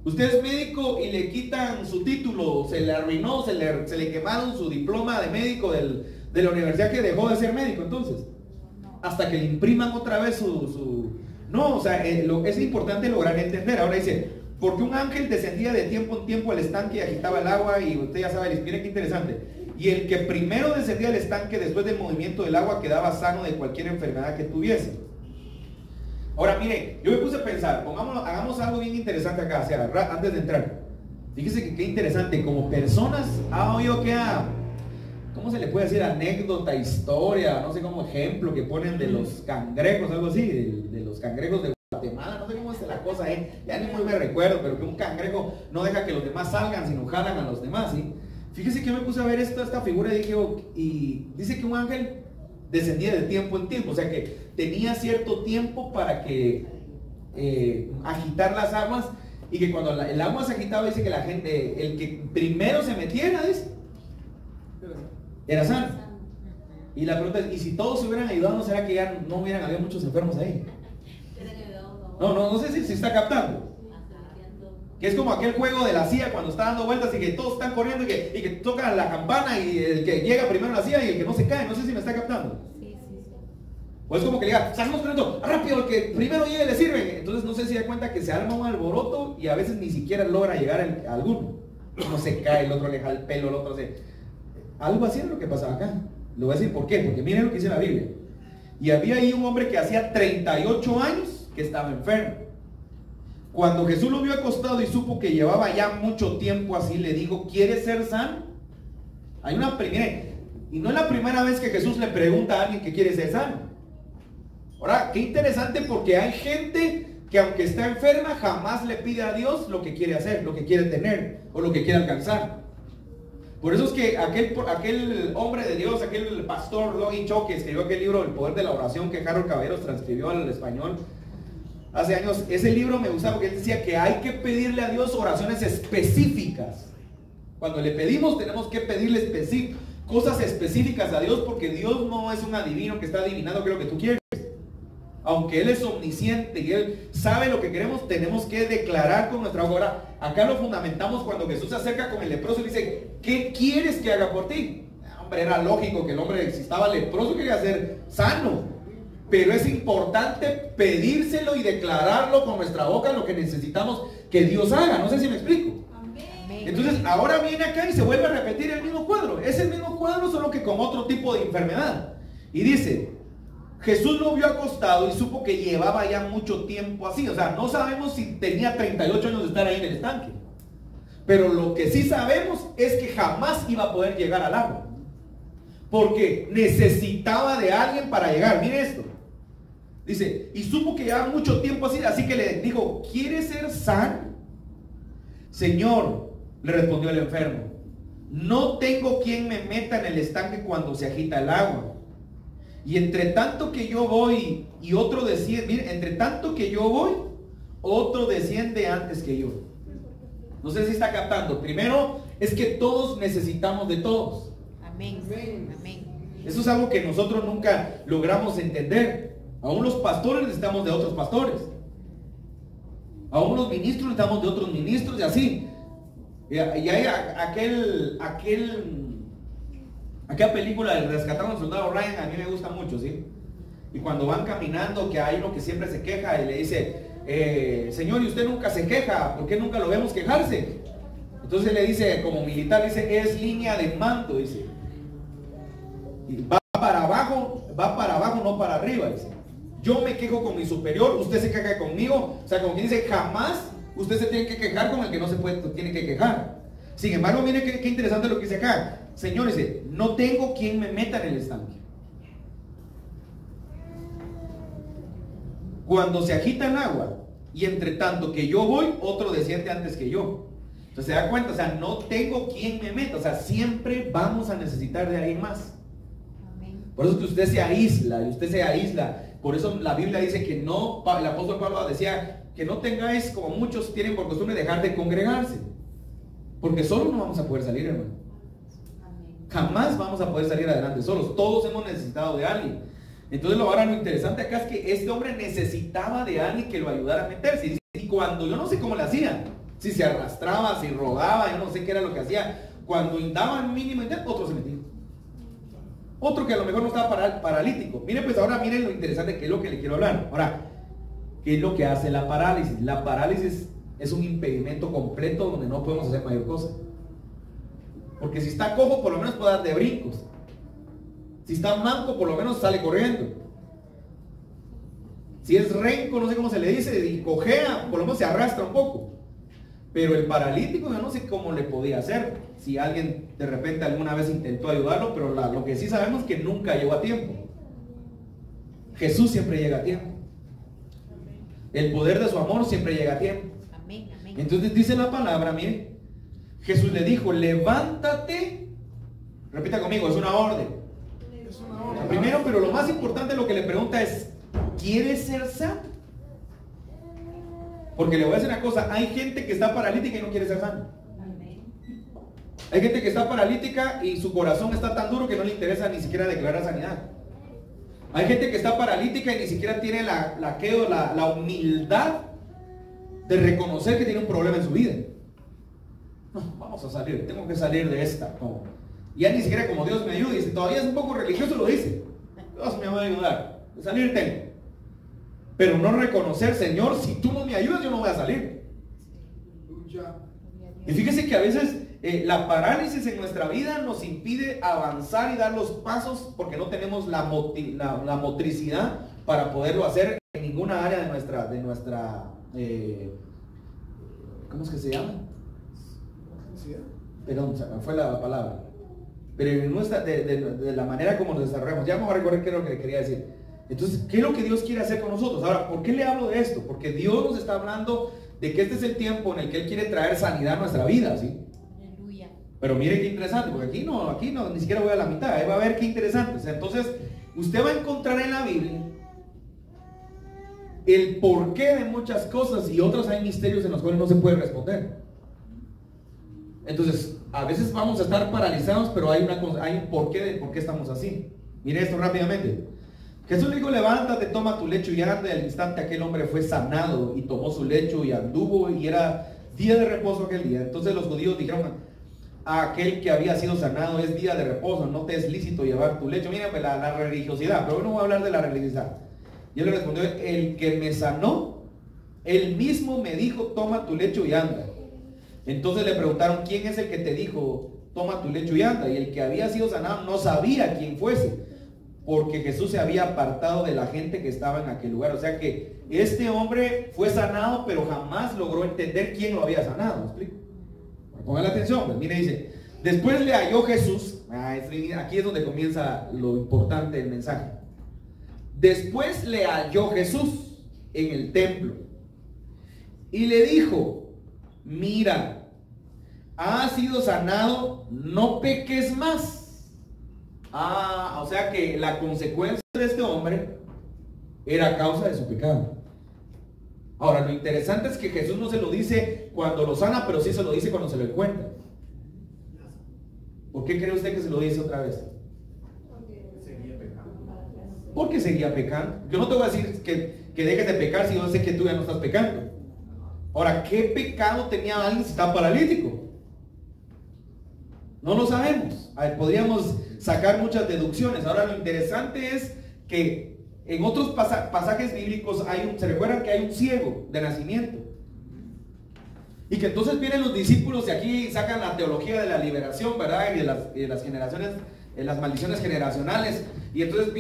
Usted es médico y le quitan su título, se le arruinó, se le quemaron su diploma de médico de la universidad, que dejó de ser médico entonces. No. Hasta que le impriman otra vez su... No, o sea, es importante lograr entender. Ahora dice, porque un ángel descendía de tiempo en tiempo al estanque y agitaba el agua, y usted ya sabe, mire qué interesante. Y el que primero descendía al estanque después del movimiento del agua quedaba sano de cualquier enfermedad que tuviese. Ahora mire, yo me puse a pensar, hagamos algo bien interesante acá, o sea, antes de entrar. Fíjese que qué interesante, como personas, ha oído que ¿cómo se le puede decir? Anécdota, historia, no sé, como ejemplo que ponen de los cangrejos, algo así, de los cangrejos de Guatemala, no sé cómo es la cosa, ya ni muy me recuerdo, pero que un cangrejo no deja que los demás salgan, sino jalan a los demás, ¿sí? Fíjese que yo me puse a ver esta figura y dije, y dice que un ángel descendía de tiempo en tiempo, o sea que tenía cierto tiempo para que agitar las aguas, y que cuando el agua se agitaba, dice que la gente, el que primero se metiera, dice, era sano. Y la pregunta es, ¿y si todos se hubieran ayudado, no será que ya no hubieran habido muchos enfermos ahí? No sé si está captando. Que es como aquel juego de la silla cuando está dando vueltas y que todos están corriendo y que tocan la campana, y el que llega primero a la silla y el que no se cae. No sé si me está captando. Sí. O es como que le diga, salimos corriendo, rápido, el que primero llegue le sirve. Entonces no sé si da cuenta que se arma un alboroto y a veces ni siquiera logra llegar a alguno. Uno se cae, el otro le jala el pelo, el otro se... Algo así es lo que pasaba acá. Le voy a decir por qué, porque miren lo que dice la Biblia. Y había ahí un hombre que hacía 38 años que estaba enfermo. Cuando Jesús lo vio acostado y supo que llevaba ya mucho tiempo así, le dijo, ¿quieres ser sano? Hay una primera, y no es la primera vez que Jesús le pregunta a alguien que quiere ser sano. Ahora, qué interesante, porque hay gente que aunque está enferma, jamás le pide a Dios lo que quiere hacer, lo que quiere tener, o lo que quiere alcanzar. Por eso es que aquel hombre de Dios, aquel pastor Logan Cho, que escribió aquel libro, El Poder de la Oración, que Harold Caballeros transcribió al español hace años, ese libro me gustaba porque él decía que hay que pedirle a Dios oraciones específicas. Cuando le pedimos, tenemos que pedirle cosas específicas a Dios, porque Dios no es un adivino que está adivinando qué es lo que tú quieres. Aunque Él es omnisciente y Él sabe lo que queremos, tenemos que declarar con nuestra boca. Ahora, acá lo fundamentamos cuando Jesús se acerca con el leproso y dice, ¿qué quieres que haga por ti? Hombre, era lógico que el hombre, si estaba leproso, quería ser sano. Pero es importante pedírselo y declararlo con nuestra boca, lo que necesitamos que Dios haga. No sé si me explico. Amén. Entonces ahora viene acá y se vuelve a repetir el mismo cuadro. Es el mismo cuadro, solo que con otro tipo de enfermedad. Y dice, Jesús lo vio acostado y supo que llevaba ya mucho tiempo así. O sea, no sabemos si tenía 38 años de estar ahí en el estanque. Pero lo que sí sabemos es que jamás iba a poder llegar al agua, porque necesitaba de alguien para llegar. Mire esto. Dice, y supo que llevaba mucho tiempo así que le dijo, ¿quieres ser sano? Señor, le respondió el enfermo, no tengo quien me meta en el estanque cuando se agita el agua. Y entre tanto que yo voy y otro desciende, mire, entre tanto que yo voy, otro desciende antes que yo. No sé si está captando. Primero, es que todos necesitamos de todos. Amén. Amén. Eso es algo que nosotros nunca logramos entender. Aún los pastores necesitamos de otros pastores. Aún los ministros necesitamos de otros ministros, y así. Y hay aquella película del Rescatando al Soldado Ryan, a mí me gusta mucho, ¿sí? Y cuando van caminando, que hay uno que siempre se queja y le dice, Señor, ¿y usted nunca se queja? ¿Por qué nunca lo vemos quejarse? Entonces le dice, como militar, dice, es línea de mando, dice. Y va para abajo, no para arriba, dice. yo me quejo con mi superior, usted se queja conmigo. O sea, como quien dice, jamás usted se tiene que quejar con el que no se tiene que quejar. Sin embargo, mire qué interesante lo que dice acá. Señores, no tengo quien me meta en el estanque. Cuando se agita el agua y entre tanto que yo voy, otro desciende antes que yo. Entonces se da cuenta, o sea, no tengo quien me meta. O sea, siempre vamos a necesitar de alguien más. Por eso que usted se aísla y usted se aísla. Por eso la Biblia dice que no, el apóstol Pablo decía que no tengáis, como muchos tienen por costumbre, dejar de congregarse. Porque solo no vamos a poder salir, hermano. Jamás vamos a poder salir adelante solos. Todos hemos necesitado de alguien. Entonces ahora lo interesante acá es que este hombre necesitaba de alguien que lo ayudara a meterse. Y cuando, yo no sé cómo le hacía, si se arrastraba, si rodaba, yo no sé qué era lo que hacía. Cuando indaba el mínimo, otro se metía. Otro que a lo mejor no estaba paralítico. Miren, pues ahora miren lo interesante que es lo que le quiero hablar. Ahora, ¿qué es lo que hace la parálisis? La parálisis es un impedimento completo donde no podemos hacer mayor cosa. Porque si está cojo, por lo menos puede dar de brincos. Si está manco, por lo menos sale corriendo. Si es renco, no sé cómo se le dice, y cojea, por lo menos se arrastra un poco. Pero el paralítico, yo no sé cómo le podía hacer. Si alguien de repente alguna vez intentó ayudarlo, pero lo que sí sabemos es que nunca llegó a tiempo. Jesús siempre llega a tiempo. El poder de su amor siempre llega a tiempo. Entonces dice la palabra, miren, Jesús le dijo, levántate. Repita conmigo, es una orden. Primero, pero lo más importante, lo que le pregunta es, ¿quieres ser sano? Porque le voy a decir una cosa, hay gente que está paralítica y no quiere ser sano. Hay gente que está paralítica y su corazón está tan duro que no le interesa ni siquiera declarar sanidad. Hay gente que está paralítica y ni siquiera tiene la humildad de reconocer que tiene un problema en su vida. No, vamos a salir, tengo que salir de esta. No. Ya ni siquiera como Dios me ayude, y si todavía es un poco religioso lo dice, Dios me va a ayudar, de salir tengo. Pero no reconocer, Señor, si tú no me ayudas yo no voy a salir. Y fíjese que a veces la parálisis en nuestra vida nos impide avanzar y dar los pasos porque no tenemos la motricidad para poderlo hacer en ninguna área de nuestra ¿cómo es que se llama? Perdón, se me fue la palabra. Pero en de la manera como nos desarrollamos, ya vamos a recordar qué es lo que le quería decir. Entonces, ¿qué es lo que Dios quiere hacer con nosotros? Ahora, ¿por qué le hablo de esto? Porque Dios nos está hablando de que este es el tiempo en el que Él quiere traer sanidad a nuestra vida, ¿sí? Aleluya. Pero mire qué interesante, porque aquí no, ni siquiera voy a la mitad, ahí va a ver qué interesante. O sea, entonces, usted va a encontrar en la Biblia el porqué de muchas cosas y otros hay misterios en los cuales no se puede responder. Entonces, a veces vamos a estar paralizados, pero hay un porqué de por qué estamos así. Mire esto rápidamente. Jesús le dijo, levántate, toma tu lecho y anda. Y al instante aquel hombre fue sanado y tomó su lecho y anduvo, y era día de reposo aquel día. Entonces los judíos dijeron a aquel que había sido sanado, es día de reposo, no te es lícito llevar tu lecho. Miren pues, la religiosidad, pero hoy no voy a hablar de la religiosidad. Y él le respondió, el que me sanó, él mismo me dijo, toma tu lecho y anda. Entonces le preguntaron, ¿quién es el que te dijo, toma tu lecho y anda? Y el que había sido sanado no sabía quién fuese, porque Jesús se había apartado de la gente que estaba en aquel lugar. O sea que este hombre fue sanado, pero jamás logró entender quién lo había sanado. ¿Me explico? Pongan la atención, pues mire, dice, después le halló Jesús. Aquí es donde comienza lo importante del mensaje. Después le halló Jesús en el templo y le dijo, mira, has sido sanado, no peques más. O sea que la consecuencia de este hombre era a causa de su pecado. Ahora, lo interesante es que Jesús no se lo dice cuando lo sana, pero sí se lo dice cuando se lo encuentra. ¿Por qué cree usted que se lo dice otra vez? Porque seguía pecando. Yo no te voy a decir que dejes de pecar si yo sé que tú ya no estás pecando. Ahora, ¿qué pecado tenía alguien si está paralítico? No lo sabemos. A ver, podríamos sacar muchas deducciones. Ahora, lo interesante es que en otros pasajes bíblicos se recuerdan que hay un ciego de nacimiento. Y que entonces vienen los discípulos y aquí sacan la teología de la liberación, ¿verdad? Y de las generaciones, las maldiciones generacionales. Y entonces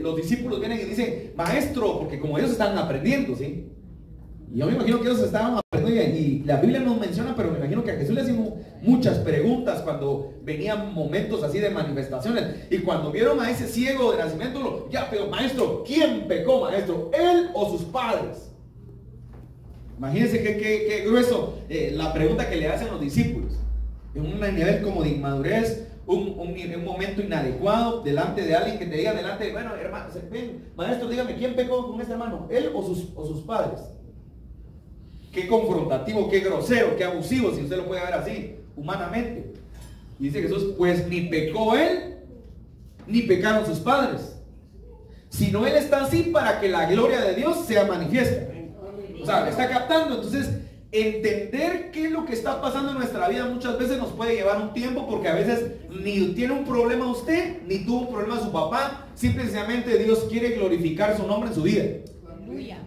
los discípulos vienen y dicen, maestro, porque como ellos estaban aprendiendo, ¿sí? Y yo me imagino que ellos estaban aprendiendo y la Biblia no menciona, pero me imagino que a Jesús le hacían muchas preguntas cuando venían momentos así de manifestaciones. Y cuando vieron a ese ciego de nacimiento, pero maestro, ¿quién pecó, maestro? ¿Él o sus padres? Imagínense qué grueso la pregunta que le hacen los discípulos. En un nivel como de inmadurez, un momento inadecuado, delante de alguien que te diga delante, bueno, hermano, ven, maestro, dígame, ¿quién pecó con este hermano? ¿Él o sus padres? Qué confrontativo, qué grosero, qué abusivo, si usted lo puede ver así, humanamente. Y dice Jesús, pues ni pecó él, ni pecaron sus padres, sino él está así para que la gloria de Dios sea manifiesta. O sea, me está captando. Entonces, entender qué es lo que está pasando en nuestra vida muchas veces nos puede llevar un tiempo, porque a veces ni tiene un problema usted, ni tuvo un problema su papá. Simplemente Dios quiere glorificar su nombre en su vida.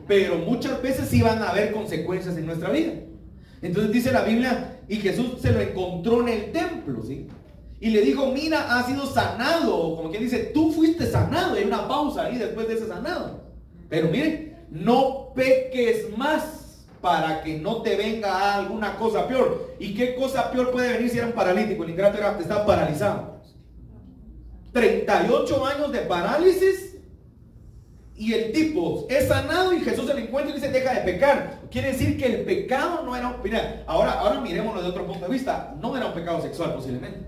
Pero muchas veces sí van a haber consecuencias en nuestra vida. Entonces dice la Biblia, y Jesús se lo encontró en el templo, ¿sí? Y le dijo, mira, has sido sanado. Como quien dice, tú fuiste sanado. Hay una pausa ahí después de ese sanado. Pero mire, no peques más para que no te venga alguna cosa peor. ¿Y qué cosa peor puede venir si era un paralítico? El ingrato estaba paralizado. 38 años de parálisis. Y el tipo es sanado y Jesús se le encuentra y dice, deja de pecar. Quiere decir que el pecado no era mira, ahora miremoslo de otro punto de vista. No era un pecado sexual posiblemente.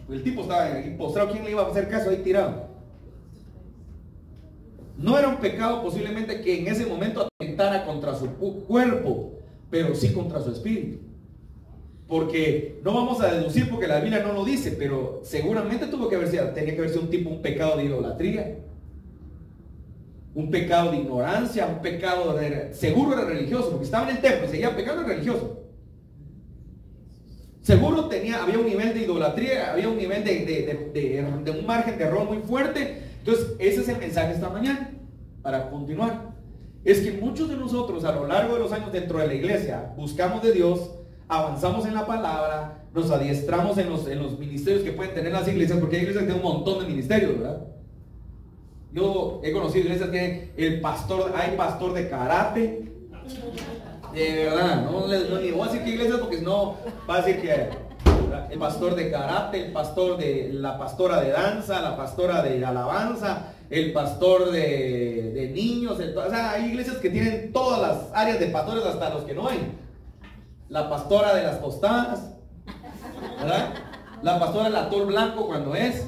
El tipo estaba ahí postrado. ¿Quién le iba a hacer caso ahí tirado? No era un pecado posiblemente que en ese momento atentara contra su cuerpo, pero sí contra su espíritu. Porque no vamos a deducir porque la Biblia no lo dice, pero seguramente tenía que haber sido un pecado de idolatría, un pecado de ignorancia, un pecado seguro era religioso, porque estaba en el templo y seguía pecando, religioso. Seguro había un nivel de idolatría, había un nivel de un margen de error muy fuerte. Entonces ese es el mensaje esta mañana, para continuar. Es que muchos de nosotros a lo largo de los años dentro de la iglesia buscamos de Dios, avanzamos en la palabra, nos adiestramos en los ministerios que pueden tener las iglesias, porque hay iglesias que tienen un montón de ministerios, ¿verdad? Yo he conocido iglesias que hay pastor de karate, de verdad, no ni voy a decir qué iglesias porque si no va a decir que el pastor de karate, la pastora de danza, la pastora de alabanza, el pastor de niños, o sea, hay iglesias que tienen todas las áreas de pastores hasta los que no hay. La pastora de las tostadas, ¿verdad? La pastora del atol blanco cuando es.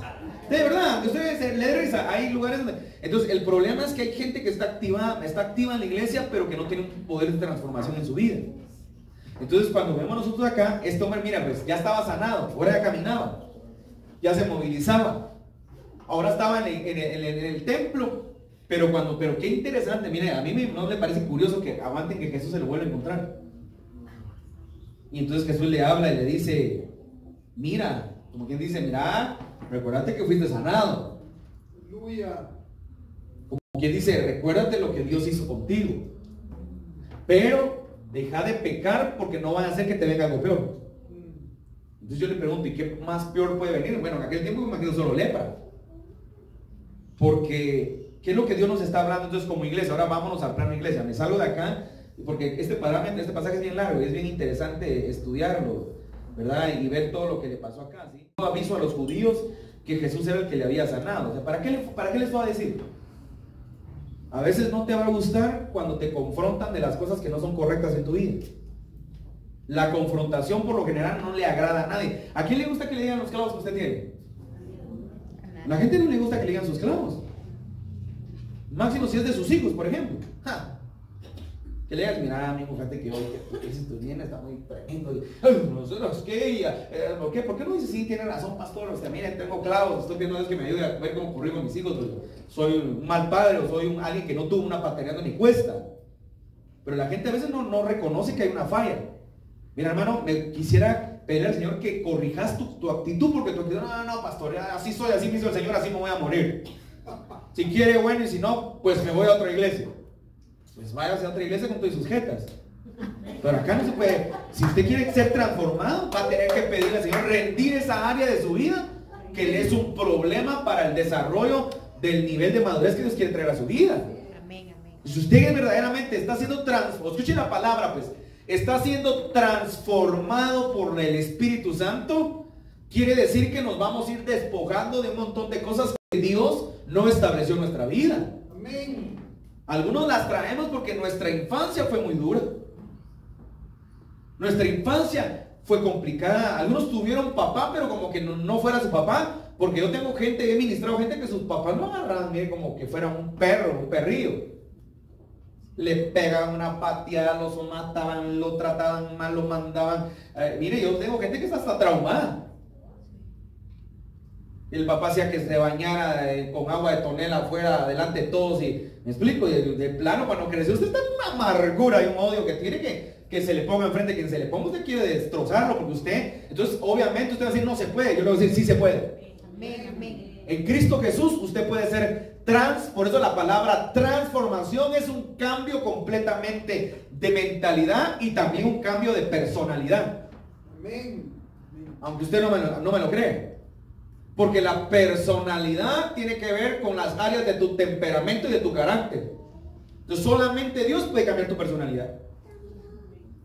De verdad, ustedes le risa, hay lugares donde... Entonces el problema es que hay gente que está activa en la iglesia, pero que no tiene un poder de transformación en su vida. Entonces cuando vemos nosotros acá, este hombre, mira, pues ya estaba sanado, ahora ya caminaba, ya se movilizaba, ahora estaba en el templo, pero qué interesante, mire, a mí no le parece curioso que aguanten que Jesús se lo vuelva a encontrar. Y entonces Jesús le habla y le dice, mira, como quien dice, mira, recuérdate que fuiste sanado. Aleluya. Como quien dice, recuérdate lo que Dios hizo contigo. Pero deja de pecar porque no van a hacer que te venga algo peor. Entonces yo le pregunto, ¿y qué más peor puede venir? Bueno, en aquel tiempo me imagino solo lepra. Porque, ¿qué es lo que Dios nos está hablando entonces como iglesia? Ahora vámonos al plano iglesia. Me salgo de acá porque este pasaje es bien largo y es bien interesante estudiarlo, ¿verdad? Y ver todo lo que le pasó acá, ¿sí? Yo aviso a los judíos que Jesús era el que le había sanado. O sea, ¿para qué les voy a decir? A veces no te va a gustar cuando te confrontan de las cosas que no son correctas en tu vida. La confrontación por lo general no le agrada a nadie. ¿A quién le gusta que le digan los clavos que usted tiene? A la gente no le gusta que le digan sus clavos. Máximo si es de sus hijos, por ejemplo. ¡Ja! Que le digas, mira, amigo, fíjate que hoy que dices tu bien está muy tremendo. ¿Por qué? ¿Por qué no dices, sí, tiene razón, pastor? O sea, miren, tengo clavos, estoy viendo a Dios que me ayude a ver cómo ocurrir con mis hijos. Soy un mal padre o soy alguien que no tuvo una paternidad ni cuesta. Pero la gente a veces no reconoce que hay una falla. Mira, hermano, me quisiera pedir al Señor que corrijas tu actitud, porque tu actitud, no, pastor, así soy, así me hizo el Señor, así me voy a morir. Si quiere, bueno, y si no, pues me voy a otra iglesia. Pues váyase a otra iglesia con todas sus jetas. Pero acá no se puede. Si usted quiere ser transformado, va a tener que pedirle al Señor rendir esa área de su vida que le es un problema para el desarrollo del nivel de madurez que Dios quiere traer a su vida. Si usted verdaderamente está siendo escuchen la palabra, pues, está siendo transformado por el Espíritu Santo, quiere decir que nos vamos a ir despojando de un montón de cosas que Dios no estableció en nuestra vida. Amén. Algunos las traemos porque nuestra infancia fue muy dura. Nuestra infancia fue complicada. Algunos tuvieron papá, pero como que no fuera su papá. Porque yo tengo gente, he ministrado gente que sus papás lo agarraban, mire, como que fuera un perro, un perrillo. Le pegaban una pateada, los mataban, lo trataban mal, lo mandaban. Mire, yo tengo gente que está hasta traumada. El papá hacía que se bañara con agua de tonela afuera, delante de todos. Y me explico, de plano, cuando creció, usted está en una amargura y un odio que tiene que se le ponga enfrente. Quien se le ponga, usted quiere destrozarlo, porque usted, entonces obviamente usted va a decir no se puede. Yo le voy a decir sí se puede. Amén, amén. En Cristo Jesús usted puede ser por eso la palabra transformación es un cambio completamente de mentalidad y también un cambio de personalidad. Amén. Aunque usted no me lo cree. Porque la personalidad tiene que ver con las áreas de tu temperamento y de tu carácter. Entonces solamente Dios puede cambiar tu personalidad.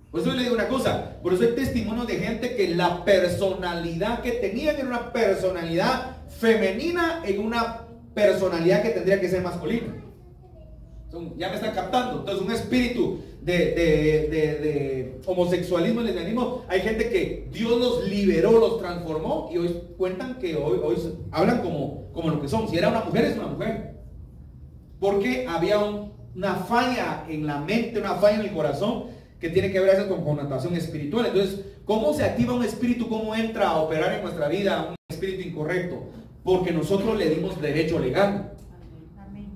Por eso le digo una cosa, por eso hay testimonios de gente que la personalidad que tenían era una personalidad femenina en una personalidad que tendría que ser masculina. Ya me están captando. Entonces un espíritu de homosexualismo y lesbianismo, hay gente que Dios los liberó, los transformó y hoy cuentan que hoy hablan como lo que son. Si era una mujer, es una mujer. Porque había una falla en la mente, una falla en el corazón que tiene que ver eso con connotación espiritual. Entonces, ¿cómo se activa un espíritu? ¿Cómo entra a operar en nuestra vida un espíritu incorrecto? Porque nosotros le dimos derecho legal.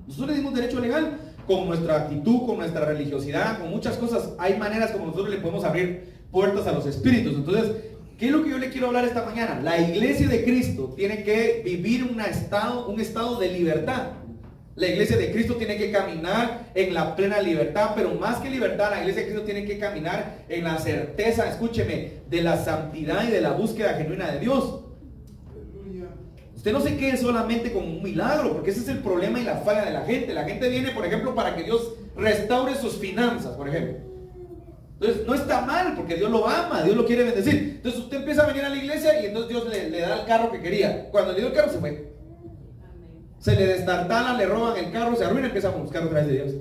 Nosotros le dimos derecho legal con nuestra actitud, con nuestra religiosidad, con muchas cosas. Hay maneras como nosotros le podemos abrir puertas a los espíritus. Entonces, ¿qué es lo que yo le quiero hablar esta mañana? La iglesia de Cristo tiene que vivir un estado de libertad. La iglesia de Cristo tiene que caminar en la plena libertad, pero más que libertad, la iglesia de Cristo tiene que caminar en la certeza, escúcheme, de la santidad y de la búsqueda genuina de Dios. Usted no se quede solamente con un milagro, porque ese es el problema y la falla de la gente. La gente viene, por ejemplo, para que Dios restaure sus finanzas, por ejemplo. Entonces, no está mal, porque Dios lo ama, Dios lo quiere bendecir. Entonces, usted empieza a venir a la iglesia y entonces Dios le da el carro que quería. Cuando le dio el carro, se fue. Se le destartala, le roban el carro, se arruina y empieza a buscar otra vez de Dios.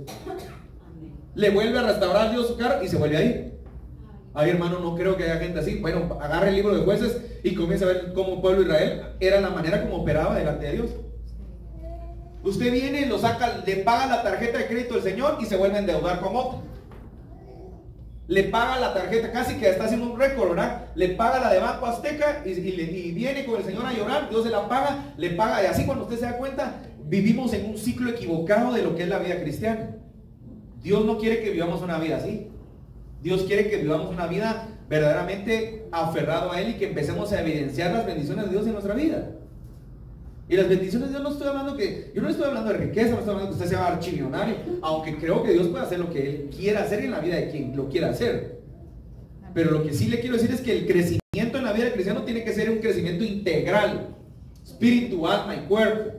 Le vuelve a restaurar Dios su carro y se vuelve a ir. Ay, hermano, no creo que haya gente así. Bueno, agarre el libro de Jueces y comienza a ver cómo el pueblo de Israel era la manera como operaba delante de Dios. Usted viene, lo saca, le paga la tarjeta de crédito del Señor y se vuelve a endeudar con otro. Le paga la tarjeta, casi que está haciendo un récord, ¿verdad? Le paga la de Banco Azteca y viene con el Señor a llorar. Dios se la paga, le paga, y así cuando usted se da cuenta, vivimos en un ciclo equivocado de lo que es la vida cristiana. Dios no quiere que vivamos una vida así. Dios quiere que vivamos una vida verdaderamente aferrado a Él y que empecemos a evidenciar las bendiciones de Dios en nuestra vida. Y las bendiciones de Dios, yo no estoy hablando de riqueza, no estoy hablando de que usted sea archimillonario, aunque creo que Dios puede hacer lo que Él quiera hacer en la vida de quien lo quiera hacer. Pero lo que sí le quiero decir es que el crecimiento en la vida del cristiano tiene que ser un crecimiento integral, espíritu, alma y cuerpo.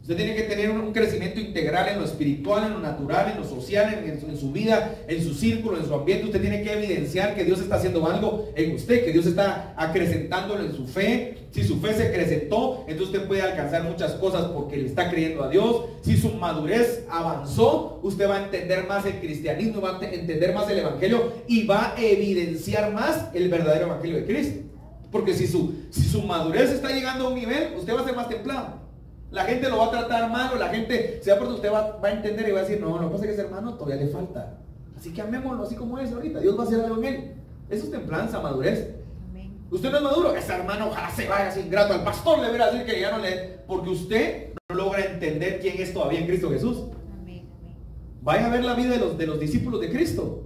Usted tiene que tener un crecimiento integral en lo espiritual, en lo natural, en lo social, en su vida, en su círculo, en su ambiente. Usted tiene que evidenciar que Dios está haciendo algo en usted, que Dios está acrecentándolo en su fe. Si su fe se acrecentó, entonces usted puede alcanzar muchas cosas porque le está creyendo a Dios. Si su madurez avanzó, usted va a entender más el cristianismo, va a entender más el evangelio y va a evidenciar más el verdadero evangelio de Cristo. Porque si su madurez está llegando a un nivel, usted va a ser más templado. La gente lo va a tratar mal, o la gente se va a porque usted va a entender y va a decir, no, lo que pasa es que ese hermano todavía le falta. Así que amémoslo así como es ahorita. Dios va a hacer algo en él. Eso es templanza, madurez. Amén. Usted no es maduro. Ese hermano ojalá se vaya así ingrato. Al pastor le verá decir que ya no le... Porque usted no logra entender quién es todavía en Cristo Jesús. Amén. Vaya a ver la vida de los discípulos de Cristo.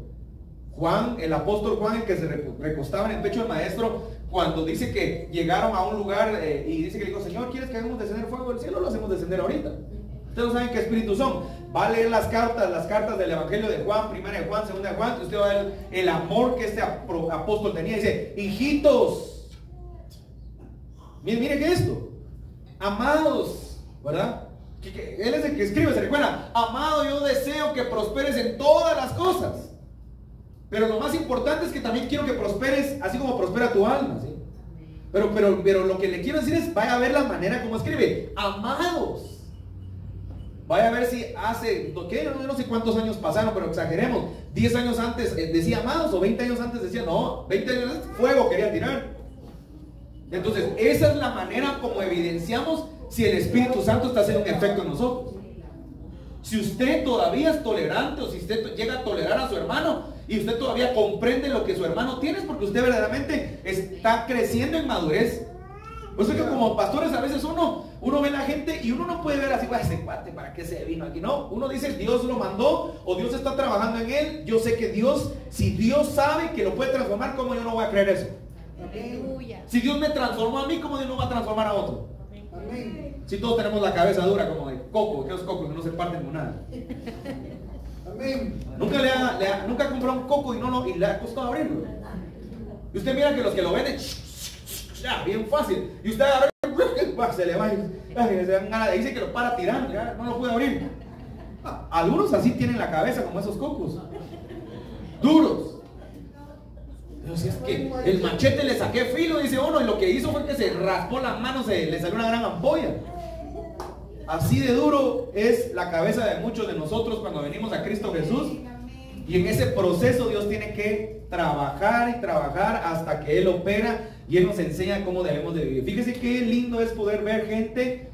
Juan, el apóstol Juan, el que se recostaba en el pecho del maestro, cuando dice que llegaron a un lugar y dice que le dijo, Señor, ¿quieres que hagamos descender fuego del cielo? Lo hacemos descender ahorita. Ustedes no saben qué espíritus son. Va a leer las cartas del Evangelio de Juan, primera de Juan, segunda de Juan. Usted va a ver el amor que este apóstol tenía. Dice, hijitos, Mire que esto, amados, ¿verdad? Él es el que escribe, se recuerda, amado, yo deseo que prosperes en todas las cosas. Pero lo más importante es que también quiero que prosperes así como prospera tu alma, ¿sí? Pero lo que le quiero decir es, vaya a ver la manera como escribe, amados. Vaya a ver si hace, ¿qué? Yo no sé cuántos años pasaron, pero exageremos. 10 años antes decía amados, o 20 años antes decía, no, 20 años antes fuego quería tirar. Entonces, esa es la manera como evidenciamos si el Espíritu Santo está haciendo un efecto en nosotros. Si usted todavía es tolerante, o si usted llega a tolerar a su hermano, y usted todavía comprende lo que su hermano tiene, es porque usted verdaderamente está creciendo en madurez. Por eso que como pastores a veces uno ve a la gente y uno no puede ver así, ese cuate, ¿para qué se vino aquí? No, uno dice, Dios lo mandó, o Dios está trabajando en él. Yo sé que Dios, si Dios sabe que lo puede transformar, ¿cómo yo no voy a creer eso? Aleluya. Si Dios me transformó a mí, ¿cómo Dios no va a transformar a otro? Amén. Si todos tenemos la cabeza dura como de coco, que los cocos que no se parten con nada. Amén. Nunca compró un coco y le ha costado abrirlo. Y usted mira que los que lo venden, ya, bien fácil. Y usted agarra, se le va y se dan ganas. Dice que lo para tirando, ya no lo puede abrir. Algunos así tienen la cabeza como esos cocos, duros. Pero si es que el machete le saqué filo, dice uno, y lo que hizo fue que se raspó las manos, le salió una gran ampolla. Así de duro es la cabeza de muchos de nosotros cuando venimos a Cristo Jesús. Y en ese proceso Dios tiene que trabajar y trabajar hasta que Él opera y Él nos enseña cómo debemos de vivir. Fíjese qué lindo es poder ver gente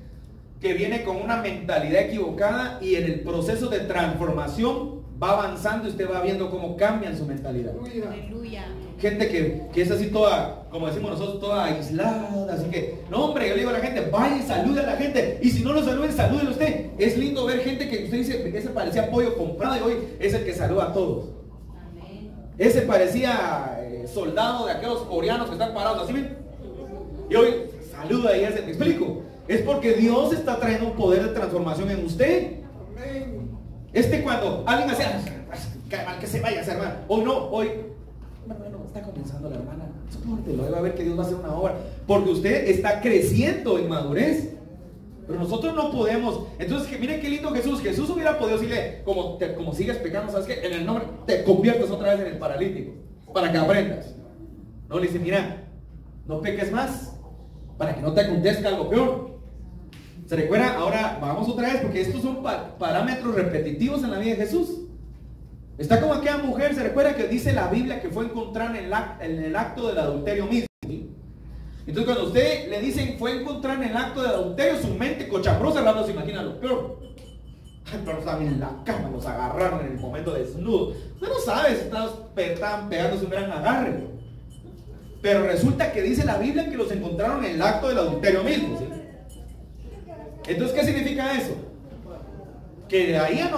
que viene con una mentalidad equivocada y en el proceso de transformación va avanzando y usted va viendo cómo cambian su mentalidad. Aleluya. Gente que es así toda, como decimos nosotros, toda aislada, así que, no hombre, yo le digo a la gente, vaya y salude a la gente, y si no lo saluden, salúdelo usted. Es lindo ver gente que usted dice, ese parecía pollo comprado y hoy es el que saluda a todos. Amén. Ese parecía soldado de aquellos coreanos que están parados así, ¿ven? Y hoy saluda y hace, ¿me explico? Es porque Dios está trayendo un poder de transformación en usted. Amén. Cuando alguien hacía, que se vaya, hermano, hoy no, hoy... Bueno, está comenzando la hermana, soportelo, va a ver que Dios va a hacer una obra, porque usted está creciendo en madurez, pero nosotros no podemos. Entonces, miren qué lindo Jesús hubiera podido decirle, como sigues pecando, ¿sabes qué? En el nombre, te conviertes otra vez en el paralítico, para que aprendas. No, le dice, mira, no peques más, para que no te acontezca algo peor. ¿Se recuerda? Ahora vamos otra vez, porque estos son parámetros repetitivos en la vida de Jesús. Está como aquella mujer, se recuerda que dice la Biblia que fue encontrada en el acto del adulterio mismo, ¿sí? Entonces cuando usted le dicen fue encontrada en el acto del adulterio, su mente cochambrosa hablando se imagina lo peor. Pero estaban en la cama, los agarraron en el momento desnudo. Usted no sabe si estaban pegándose un gran agarre. Pero resulta que dice la Biblia que los encontraron en el acto del adulterio mismo, ¿sí? Entonces, ¿qué significa eso? Que de ahí ya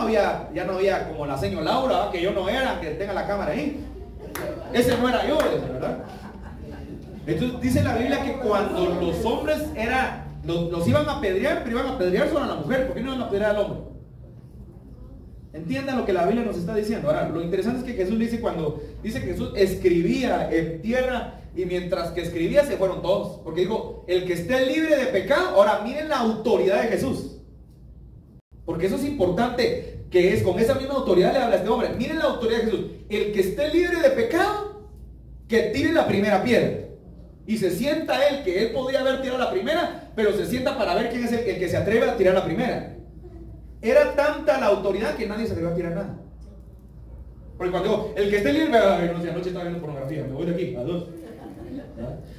no había como la señora Laura, ¿verdad? Que yo no era, que tenga la cámara ahí. Ese no era yo, ¿verdad? Entonces dice la Biblia que cuando los hombres los iban a apedrear, pero iban a apedrear solo a la mujer. ¿Por qué no iban a apedrear al hombre? Entiendan lo que la Biblia nos está diciendo. Ahora, lo interesante es que Jesús dice, cuando dice que Jesús escribía en tierra, y mientras que escribía se fueron todos, porque dijo, el que esté libre de pecado. Ahora miren la autoridad de Jesús, porque eso es importante, que es con esa misma autoridad le habla a este hombre. Miren la autoridad de Jesús. El que esté libre de pecado, que tire la primera piedra. Y se sienta él, que él podría haber tirado la primera, pero se sienta para ver quién es el que se atreve a tirar la primera. Era tanta la autoridad que nadie se atrevió a tirar nada. Porque cuando digo, el que esté libre, ay, no sé, anoche estaba viendo pornografía, me voy de aquí, a dos.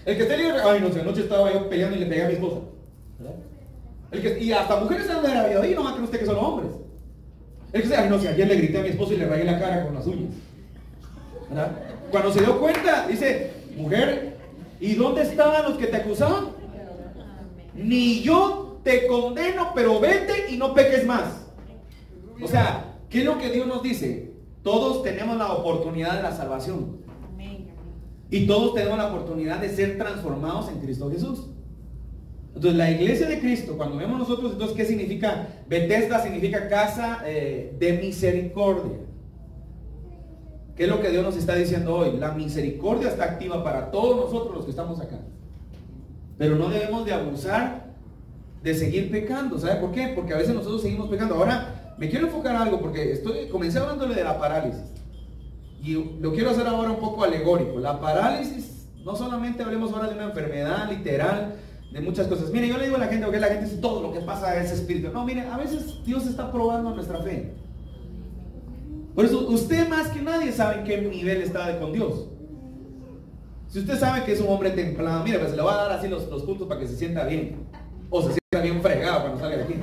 El que esté libre, ay, no sé, anoche estaba yo peleando y le pegué a mi esposa. Y hasta mujeres han de haber ahí, no más que usted que son hombres. El que dice, ay, no sé, ayer le grité a mi esposo y le rayé la cara con las uñas. ¿Verdad? Cuando se dio cuenta, dice, mujer, ¿y dónde estaban los que te acusaban? Ni yo te condeno, pero vete y no peques más. O sea, ¿qué es lo que Dios nos dice? Todos tenemos la oportunidad de la salvación. Y todos tenemos la oportunidad de ser transformados en Cristo Jesús. Entonces la iglesia de Cristo, cuando vemos nosotros, entonces, ¿qué significa? Bethesda significa casa de misericordia. ¿Qué es lo que Dios nos está diciendo hoy? La misericordia está activa para todos nosotros los que estamos acá. Pero no debemos de abusar de seguir pecando. ¿Sabe por qué? Porque a veces nosotros seguimos pecando. Ahora me quiero enfocar a algo porque comencé hablándole de la parálisis. Y lo quiero hacer ahora un poco alegórico. La parálisis, no solamente hablemos ahora de una enfermedad literal, de muchas cosas. Mire, yo le digo a la gente, porque la gente dice todo lo que pasa es espíritu. No, mire, a veces Dios está probando nuestra fe. Por eso usted más que nadie sabe en qué nivel está con Dios. Si usted sabe que es un hombre templado, mire, pues se le va a dar así los puntos para que se sienta bien. O se sienta bien fregado cuando salga de aquí.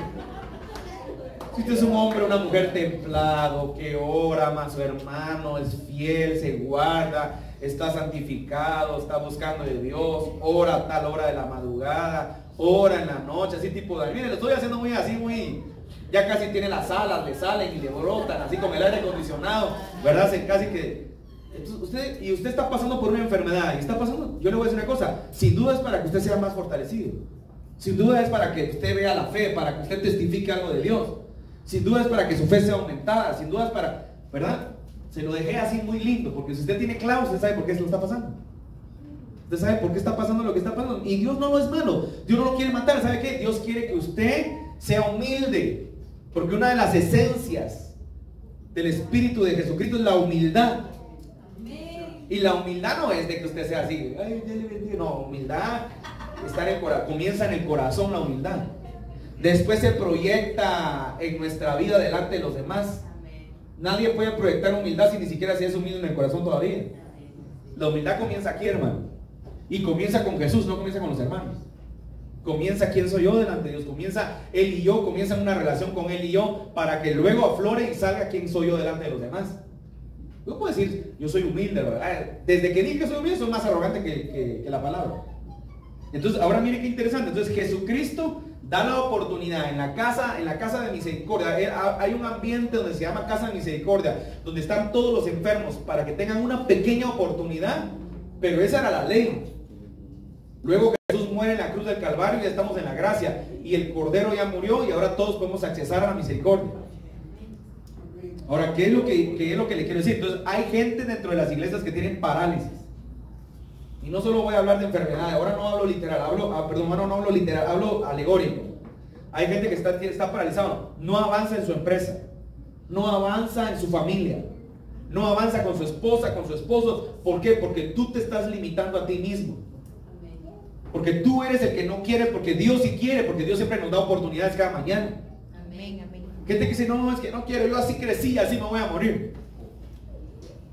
Si usted es un hombre o una mujer templado, que ora, ama a su hermano, es fiel, se guarda, está santificado, está buscando de Dios, ora a tal hora de la madrugada, ora en la noche, así tipo de... Mire, lo estoy haciendo muy así, muy... Ya casi tiene las alas, le salen y le brotan, así con el aire acondicionado, ¿verdad? Casi que... Entonces usted está pasando por una enfermedad, y está pasando, yo le voy a decir una cosa, sin duda es para que usted sea más fortalecido, sin duda es para que usted vea la fe, para que usted testifique algo de Dios, sin duda es para que su fe sea aumentada, sin duda es para, ¿verdad? Se lo dejé así muy lindo, porque si usted tiene clavo, usted sabe por qué se lo está pasando. Usted sabe por qué está pasando lo que está pasando. Y Dios no lo es malo, Dios no lo quiere matar. ¿Sabe qué? Dios quiere que usted sea humilde, porque una de las esencias del Espíritu de Jesucristo es la humildad. Y la humildad no es de que usted sea así, ay, Dios le bendiga. No, humildad está en el corazón, comienza en el corazón la humildad. Después se proyecta en nuestra vida delante de los demás. Nadie puede proyectar humildad si ni siquiera se es humilde en el corazón todavía. La humildad comienza aquí, hermano. Y comienza con Jesús, no comienza con los hermanos. Comienza quién soy yo delante de Dios. Comienza Él y yo, comienza una relación con Él y yo, para que luego aflore y salga quién soy yo delante de los demás. Yo puedo decir, yo soy humilde, ¿verdad? Desde que dije que soy humilde, soy más arrogante que la palabra. Entonces, ahora mire qué interesante. Entonces, Jesucristo da la oportunidad en la casa de misericordia. Hay un ambiente donde se llama casa de misericordia, donde están todos los enfermos para que tengan una pequeña oportunidad, pero esa era la ley. Luego Jesús muere en la cruz del Calvario y ya estamos en la gracia, y el Cordero ya murió y ahora todos podemos accesar a la misericordia. Ahora, ¿qué es lo que le quiero decir? Entonces, hay gente dentro de las iglesias que tienen parálisis. Y no solo voy a hablar de enfermedades, ahora no hablo literal, hablo alegórico. Hay gente que está paralizado, no avanza en su empresa, no avanza en su familia, no avanza con su esposa, con su esposo. ¿Por qué? Porque tú te estás limitando a ti mismo. Porque tú eres el que no quiere, porque Dios sí quiere, porque Dios siempre nos da oportunidades cada mañana. Amén, amén. Gente que dice, no, es que no quiero, yo así crecí, así me voy a morir.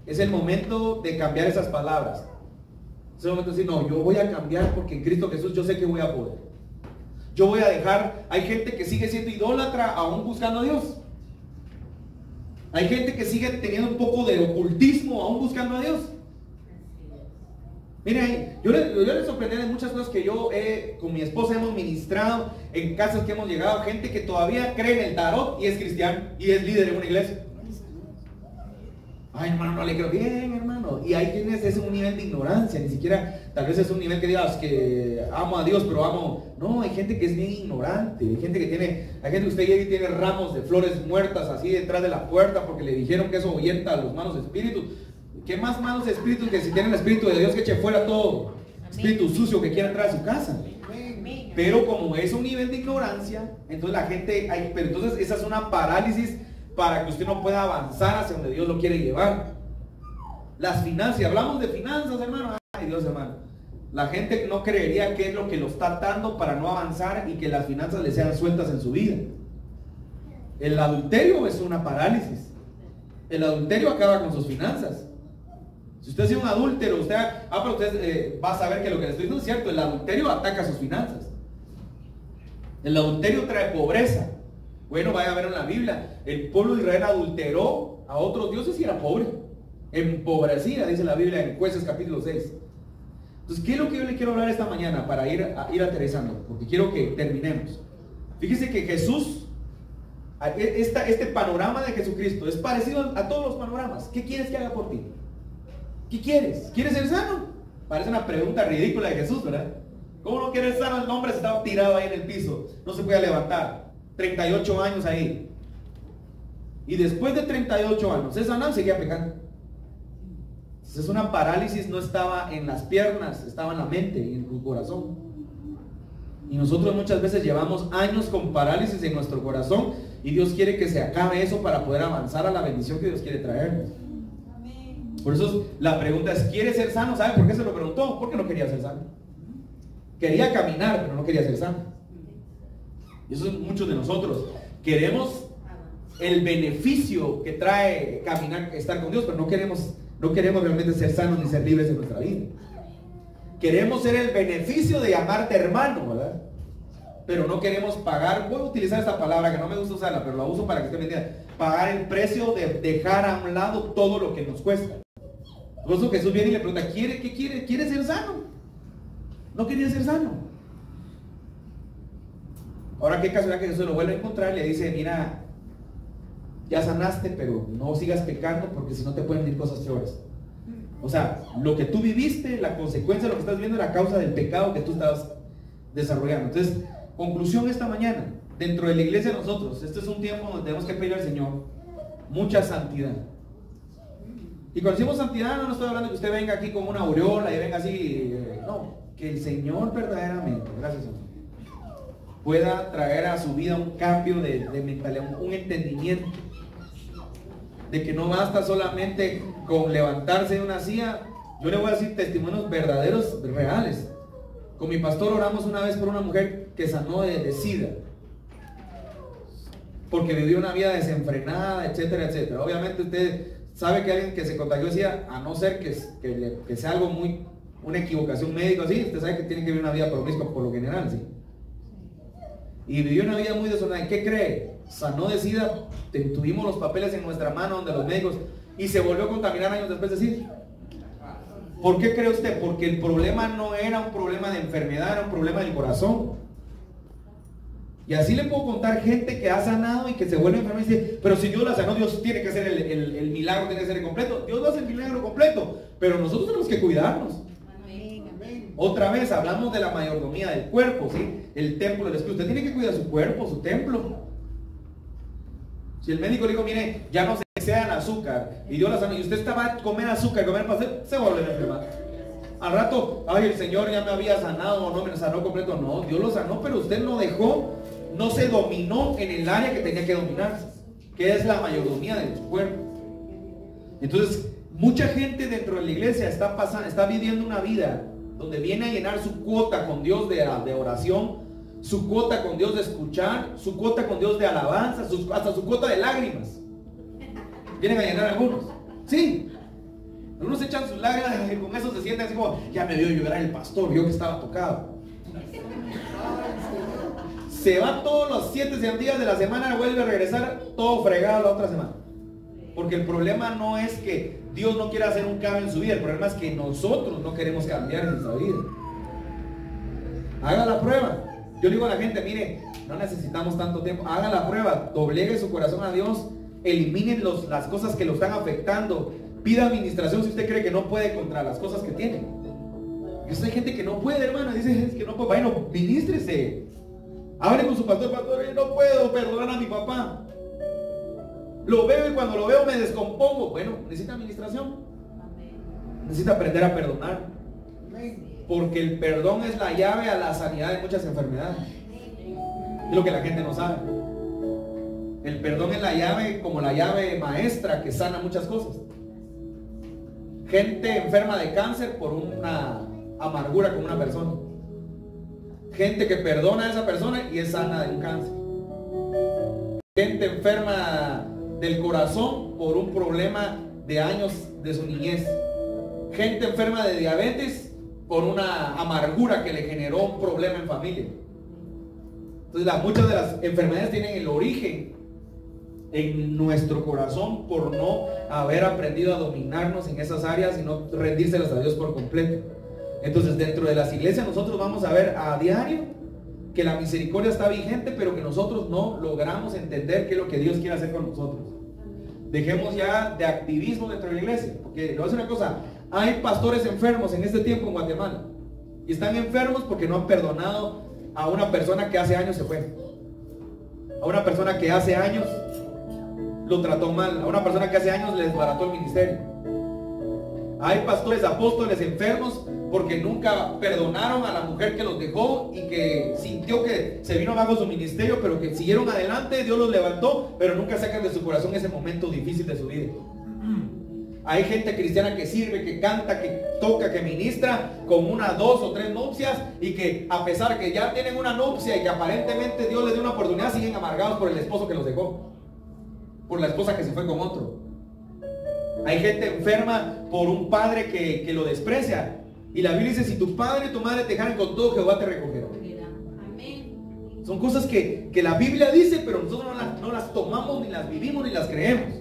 Es el momento de cambiar esas palabras. Es el momento de decir, no, yo voy a cambiar porque en Cristo Jesús yo sé que voy a poder. Yo voy a dejar, hay gente que sigue siendo idólatra aún buscando a Dios. Hay gente que sigue teniendo un poco de ocultismo aún buscando a Dios. Miren, yo les sorprendí de muchas cosas que yo con mi esposa hemos ministrado en casas que hemos llegado, gente que todavía cree en el tarot y es cristiano y es líder en una iglesia. Ay, hermano, no le creo. Bien, hermano. Y hay quienes es un nivel de ignorancia, ni siquiera, tal vez es un nivel que digas que amo a Dios, pero amo. No, hay gente que es bien ignorante. Hay gente que usted llega y tiene ramos de flores muertas así detrás de la puerta porque le dijeron que eso ahuyenta a los malos espíritus. ¿Qué más malos espíritus que si tienen el Espíritu de Dios que eche fuera todo espíritu sucio que quiera entrar a su casa? Pero como es un nivel de ignorancia, entonces la gente, pero entonces esa es una parálisis para que usted no pueda avanzar hacia donde Dios lo quiere llevar. Las finanzas, hablamos de finanzas, hermano. Ay, Dios, hermano. La gente no creería que es lo que lo está atando para no avanzar y que las finanzas le sean sueltas en su vida. El adulterio es una parálisis. El adulterio acaba con sus finanzas. Si usted es un adúltero, pero usted va a saber que lo que le estoy diciendo es cierto. El adulterio ataca sus finanzas. El adulterio trae pobreza. Bueno, vaya a ver en la Biblia, el pueblo de Israel adulteró a otros dioses y era pobre, empobrecida, dice la Biblia en Jueces capítulo 6. Entonces, ¿qué es lo que yo le quiero hablar esta mañana para ir aterrizando? Porque quiero que terminemos. Fíjese que Jesús, este panorama de Jesucristo es parecido a todos los panoramas. ¿Qué quieres que haga por ti? ¿Qué quieres? ¿Quieres ser sano? Parece una pregunta ridícula de Jesús, ¿verdad? ¿Cómo no quieres ser sano? El hombre estaba tirado ahí en el piso, no se podía levantar. 38 años ahí. Y después de 38 años, es sanado y seguía pecando. Entonces, una parálisis no estaba en las piernas, estaba en la mente y en tu corazón. Y nosotros muchas veces llevamos años con parálisis en nuestro corazón y Dios quiere que se acabe eso para poder avanzar a la bendición que Dios quiere traernos. Por eso la pregunta es, ¿quiere ser sano? ¿Sabe por qué se lo preguntó? Porque no quería ser sano. Quería caminar, pero no quería ser sano. Y eso es muchos de nosotros. Queremos el beneficio que trae caminar, estar con Dios, pero no queremos realmente ser sanos ni ser libres en nuestra vida. Queremos ser el beneficio de llamarte hermano, ¿verdad? Pero no queremos pagar, voy a utilizar esta palabra que no me gusta usarla, pero la uso para que usted me entienda, pagar el precio de dejar a un lado todo lo que nos cuesta. Por eso Jesús viene y le pregunta, ¿qué quiere? ¿Quiere ser sano? No quería ser sano. Ahora qué casualidad que Jesús lo vuelve a encontrar y le dice, mira, ya sanaste, pero no sigas pecando porque si no te pueden venir cosas peores. O sea, lo que tú viviste, la consecuencia de lo que estás viendo era causa del pecado que tú estabas desarrollando. Entonces, conclusión esta mañana, dentro de la iglesia nosotros, este es un tiempo donde tenemos que pedir al Señor mucha santidad. Y cuando decimos santidad, no estoy hablando de que usted venga aquí con una aureola y venga así, no, que el Señor verdaderamente, gracias Señor, pueda traer a su vida un cambio de mentalidad, un entendimiento de que no basta solamente con levantarse de una silla. Yo le voy a decir testimonios verdaderos, reales. Con mi pastor oramos una vez por una mujer que sanó de SIDA, porque vivió una vida desenfrenada, etcétera, etcétera. Obviamente usted sabe que alguien que se contagió de SIDA, a no ser que sea algo una equivocación médica así, usted sabe que tiene que vivir una vida promiscua por lo general, ¿sí? Y vivió una vida muy desordenada. ¿Qué cree? Sanó de SIDA, tuvimos los papeles en nuestra mano donde los médicos, y se volvió a contaminar años después de SIDA. ¿Por qué cree usted? Porque el problema no era un problema de enfermedad, era un problema del corazón. Y así le puedo contar gente que ha sanado y que se vuelve enferma y dice, pero si Dios la sanó, Dios tiene que hacer el milagro, tiene que ser completo. Dios no hace el milagro completo, pero nosotros tenemos que cuidarnos. Otra vez hablamos de la mayordomía del cuerpo, ¿sí? El templo del Espíritu. Usted tiene que cuidar su cuerpo, su templo. Si el médico le dijo, mire, ya no se exceda el azúcar, y Dios la sanó, y usted estaba a comer azúcar, comer pastel, se vuelve a enfermar. Al rato, ay, el Señor ya me había sanado, o no me sanó completo. No, Dios lo sanó, pero usted no dejó, no se dominó en el área que tenía que dominarse, que es la mayordomía de su cuerpo. Entonces, mucha gente dentro de la iglesia está viviendo una vida donde viene a llenar su cuota con Dios de oración, su cuota con Dios de escuchar, su cuota con Dios de alabanza, hasta su cuota de lágrimas. Vienen a llenar algunos. Sí. Algunos echan sus lágrimas y con eso se sienten así como, ya me vio llorar el pastor, vio que estaba tocado. Se va todos los 7 días de la semana, vuelve a regresar todo fregado la otra semana. Porque el problema no es que Dios no quiera hacer un cambio en su vida, el problema es que nosotros no queremos cambiar en nuestra vida. Haga la prueba. Yo le digo a la gente, mire, no necesitamos tanto tiempo, haga la prueba, doblegue su corazón a Dios, eliminen las cosas que lo están afectando, pida administración si usted cree que no puede contra las cosas que tiene. Y hay gente que no puede, hermano, dice, es que no puede, bueno, ministrese, hable con su pastor, no puedo perdonar a mi papá. Lo veo y cuando lo veo me descompongo. Bueno, necesita administración. Necesita aprender a perdonar. Porque el perdón es la llave a la sanidad de muchas enfermedades. Es lo que la gente no sabe. El perdón es la llave, como la llave maestra que sana muchas cosas. Gente enferma de cáncer por una amargura con una persona. Gente que perdona a esa persona y es sana de un cáncer. Gente enferma del corazón por un problema de años de su niñez. Gente enferma de diabetes por una amargura que le generó un problema en familia. Entonces muchas de las enfermedades tienen el origen en nuestro corazón por no haber aprendido a dominarnos en esas áreas y no rendírselas a Dios por completo. Entonces dentro de las iglesias nosotros vamos a ver a diario que la misericordia está vigente, pero que nosotros no logramos entender qué es lo que Dios quiere hacer con nosotros. Dejemos ya de activismo dentro de la iglesia, porque le voy a decir una cosa, hay pastores enfermos en este tiempo en Guatemala, y están enfermos porque no han perdonado a una persona que hace años se fue, a una persona que hace años lo trató mal, a una persona que hace años le desbarató el ministerio, Hay pastores, apóstoles enfermos porque nunca perdonaron a la mujer que los dejó y que sintió que se vino bajo su ministerio, pero que siguieron adelante, Dios los levantó, pero nunca sacan de su corazón ese momento difícil de su vida. Hay gente cristiana que sirve, que canta, que toca, que ministra con 1, 2 o 3 nupcias, y que a pesar que ya tienen una nupcia y que aparentemente Dios les dio una oportunidad, siguen amargados por el esposo que los dejó, por la esposa que se fue con otro. Hay gente enferma por un padre que lo desprecia, y la Biblia dice: si tu padre y tu madre te dejaran, con todo Jehová te recogerá. Son cosas que la Biblia dice, pero nosotros no las tomamos, ni las vivimos, ni las creemos.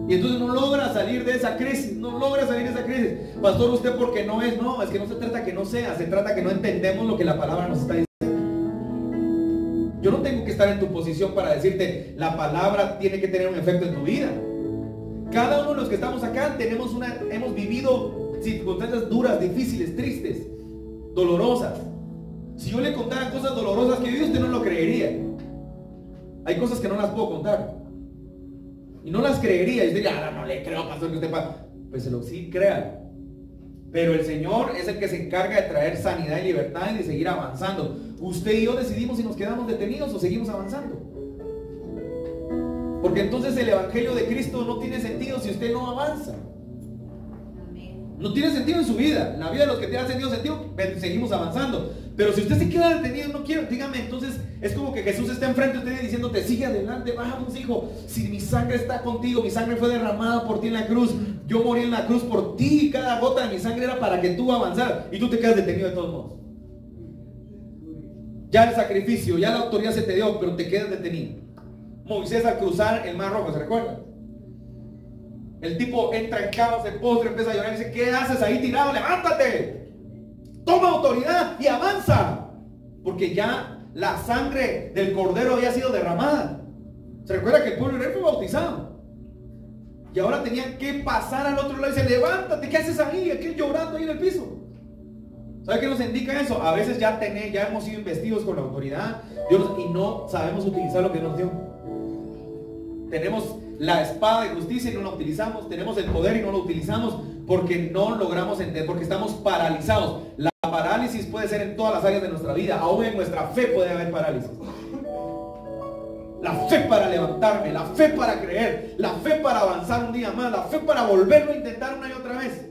Y entonces no logra salir de esa crisis, no logra salir de esa crisis. Pastor, usted porque no es que no se trata que no sea, se trata que no entendemos lo que la palabra nos está diciendo. Yo no tengo que estar en tu posición para decirte la palabra tiene que tener un efecto en tu vida. Cada uno de los que estamos acá hemos vivido circunstancias duras, difíciles, tristes, dolorosas. Si yo le contara cosas dolorosas que viví, usted no lo creería. Hay cosas que no las puedo contar y no las creería. Y usted diría: no le creo, pastor, que usted pasa. Pues sí, créalo. Pero el Señor es el que se encarga de traer sanidad y libertad y de seguir avanzando. Usted y yo decidimos si nos quedamos detenidos o seguimos avanzando. Porque entonces el evangelio de Cristo no tiene sentido si usted no avanza. No tiene sentido en su vida. En la vida de los que tienen sentido, seguimos avanzando. Pero si usted se queda detenido, no quiero, dígame, entonces es como que Jesús está enfrente de usted diciéndote: sigue adelante, vamos, hijo. Si mi sangre está contigo, mi sangre fue derramada por ti en la cruz, yo morí en la cruz por ti, y cada gota de mi sangre era para que tú avanzaras, y tú te quedas detenido de todos modos. Ya el sacrificio, ya la autoridad se te dio, pero te quedas detenido. Moisés al cruzar el mar rojo, ¿se recuerda? El tipo entra en caos, se postra, empieza a llorar y dice: ¿qué haces ahí tirado? Levántate, toma autoridad y avanza, porque ya la sangre del cordero había sido derramada. ¿Se recuerda que el pueblo israelí fue bautizado? Y ahora tenían que pasar al otro lado y dice: levántate, ¿qué haces ahí? Aquel llorando ahí en el piso. ¿Sabe qué nos indica eso? A veces ya hemos sido investidos con la autoridad Dios, y no sabemos utilizar lo que nos dio. Tenemos la espada de justicia y no la utilizamos. Tenemos el poder y no lo utilizamos porque no logramos entender, porque estamos paralizados. La parálisis puede ser en todas las áreas de nuestra vida. Aún en nuestra fe puede haber parálisis. La fe para levantarme, la fe para creer, la fe para avanzar un día más, la fe para volverlo a intentar una y otra vez.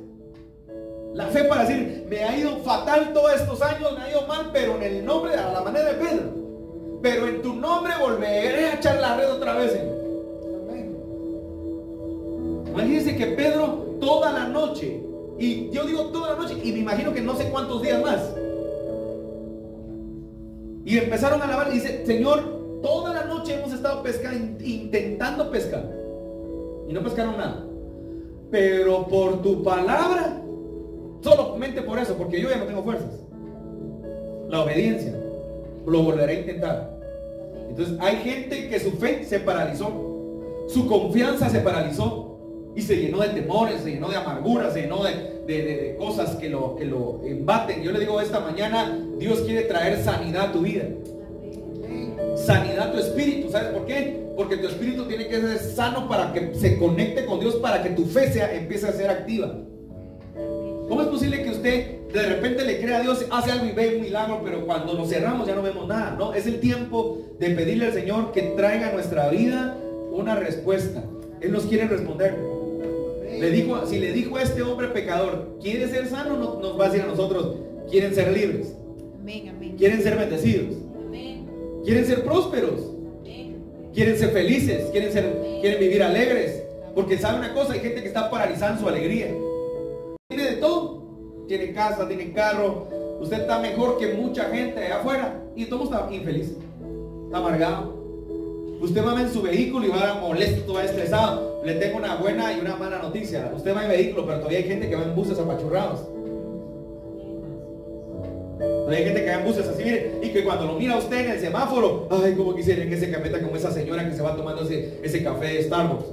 La fe para decir: me ha ido fatal todos estos años, me ha ido mal, pero en el nombre, a la manera de Pedro, pero en tu nombre volveré a echar la red otra vez. Imagínense que Pedro toda la noche, y yo digo toda la noche, y me imagino que no sé cuántos días más, y empezaron a alabar y dice: Señor, toda la noche hemos estado pescando, intentando pescar, y no pescaron nada, pero por tu palabra, solamente por eso, porque yo ya no tengo fuerzas, la obediencia, lo volveré a intentar. Entonces hay gente que su fe se paralizó, su confianza se paralizó, y se llenó de temores, se llenó de amargura, se llenó de cosas que lo embaten. Yo le digo esta mañana: Dios quiere traer sanidad a tu vida, sanidad a tu espíritu. ¿Sabes por qué? Porque tu espíritu tiene que ser sano para que se conecte con Dios, para que tu fe empiece a ser activa. ¿Cómo es posible que usted de repente le crea a Dios, hace algo y ve un milagro, pero cuando nos cerramos ya no vemos nada? No, es el tiempo de pedirle al Señor que traiga a nuestra vida una respuesta. Él nos quiere responder. Si le dijo a este hombre pecador: ¿quiere ser sano? Nos va a decir a nosotros: ¿quieren ser libres? Amén, amén. ¿Quieren ser bendecidos? Amén. ¿Quieren ser prósperos? Amén. ¿Quieren ser felices? ¿Quieren vivir alegres? Porque sabe una cosa, hay gente que está paralizada en su alegría. Tiene de todo, tiene casa, tiene carro. Usted está mejor que mucha gente allá afuera y todo está infeliz, está amargado. Usted va en su vehículo y va molesto, va estresado. Le tengo una buena y una mala noticia: usted va en vehículo, pero todavía hay gente que va en buses apachurrados. Todavía hay gente que va en buses así, mire, y que cuando lo mira usted en el semáforo, ay, como quisiera que se meta como esa señora que se va tomando ese café de Starbucks.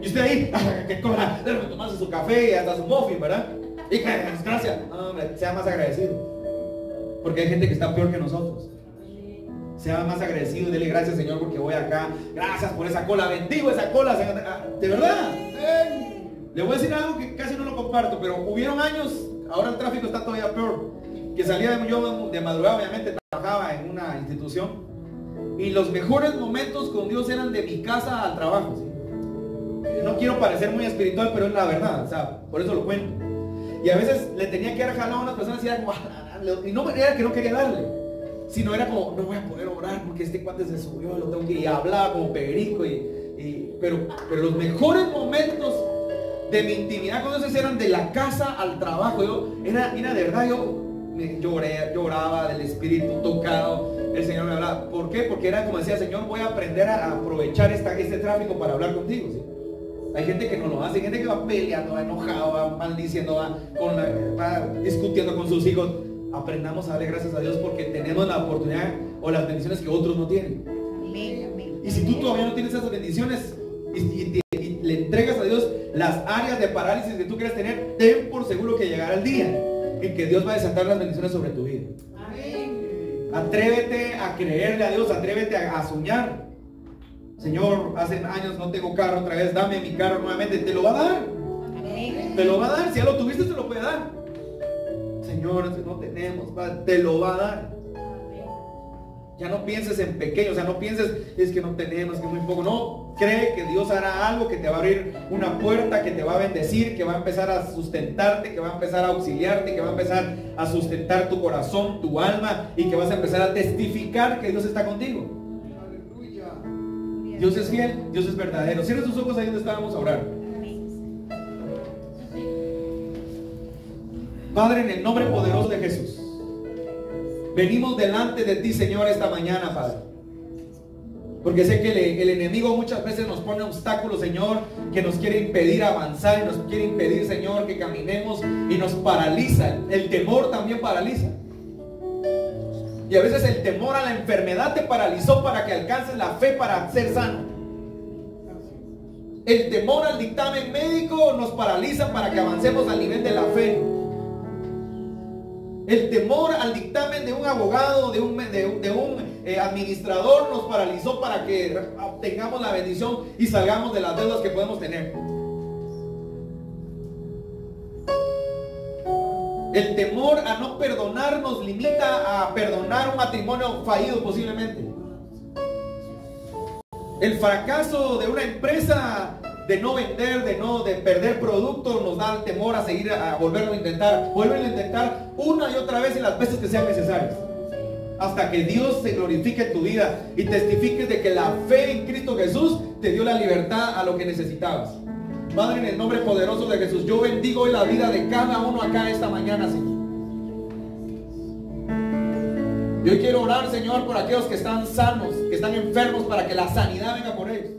Y usted ahí, que cobra, debe tomarse su café y hasta su muffin, ¿verdad? Y que desgracia. No, hombre, sea más agradecido, porque hay gente que está peor que nosotros. Sea más agradecido y dele gracias, Señor, porque voy acá. Gracias por esa cola, bendigo esa cola, Señor. De verdad. Le voy a decir algo que casi no lo comparto, pero hubieron años, ahora el tráfico está todavía peor, que salía yo de madrugada, obviamente trabajaba en una institución, y los mejores momentos con Dios eran de mi casa al trabajo, ¿sí? No quiero parecer muy espiritual, pero es la verdad, o sea, por eso lo cuento. Y a veces le tenía que dar jalón a unas personas y era como, y no era que no quería darle, sino era como, no voy a poder orar porque este cuate se subió, lo tengo que ir, y hablaba como perico, pero los mejores momentos de mi intimidad con Dios eran de la casa al trabajo. Era de verdad, lloraba del espíritu tocado. El Señor me hablaba. ¿Por qué? Porque era como decía, Señor, voy a aprender a aprovechar este tráfico para hablar contigo, ¿sí? Hay gente que no lo hace, hay gente que va peleando, va enojado, va maldiciendo, va discutiendo con sus hijos. Aprendamos a darle gracias a Dios porque tenemos la oportunidad o las bendiciones que otros no tienen. Y si tú todavía no tienes esas bendiciones y le entregas a Dios las áreas de parálisis que tú quieres tener, ten por seguro que llegará el día en que Dios va a desatar las bendiciones sobre tu vida. Atrévete a creerle a Dios, atrévete a soñar. Señor, hace años no tengo carro, otra vez dame mi carro nuevamente. Te lo va a dar. Te lo va a dar. Si ya lo tuviste, te lo puede dar. Señor, si no tenemos, te lo va a dar. Ya no pienses en pequeño, o sea, no pienses, es que no tenemos, que es muy poco. No, cree que Dios hará algo, que te va a abrir una puerta, que te va a bendecir, que va a empezar a sustentarte, que va a empezar a auxiliarte, que va a empezar a sustentar tu corazón, tu alma, y que vas a empezar a testificar que Dios está contigo. Dios es fiel, Dios es verdadero. Cierra tus ojos ahí donde estábamos a orar. Padre, en el nombre poderoso de Jesús, venimos delante de ti, Señor, esta mañana, Padre, porque sé que el enemigo muchas veces nos pone obstáculos, Señor, que nos quiere impedir avanzar y nos quiere impedir, Señor, que caminemos, y nos paraliza. El temor también paraliza. Y a veces el temor a la enfermedad te paralizó para que alcances la fe para ser sano. El temor al dictamen médico nos paraliza para que avancemos al nivel de la fe. El temor al dictamen de un abogado, de un administrador nos paralizó para que obtengamos la bendición y salgamos de las deudas que podemos tener. El temor a no perdonar nos limita a perdonar un matrimonio fallido posiblemente. El fracaso de una empresa, de no vender, de perder productos, nos da el temor a seguir, a volverlo a intentar. Vuelven a intentar una y otra vez y las veces que sean necesarias, hasta que Dios se glorifique en tu vida y testifiques de que la fe en Cristo Jesús te dio la libertad a lo que necesitabas. Padre, en el nombre poderoso de Jesús, yo bendigo hoy la vida de cada uno acá esta mañana, Señor. Yo quiero orar, Señor, por aquellos que están sanos, que están enfermos, para que la sanidad venga por ellos.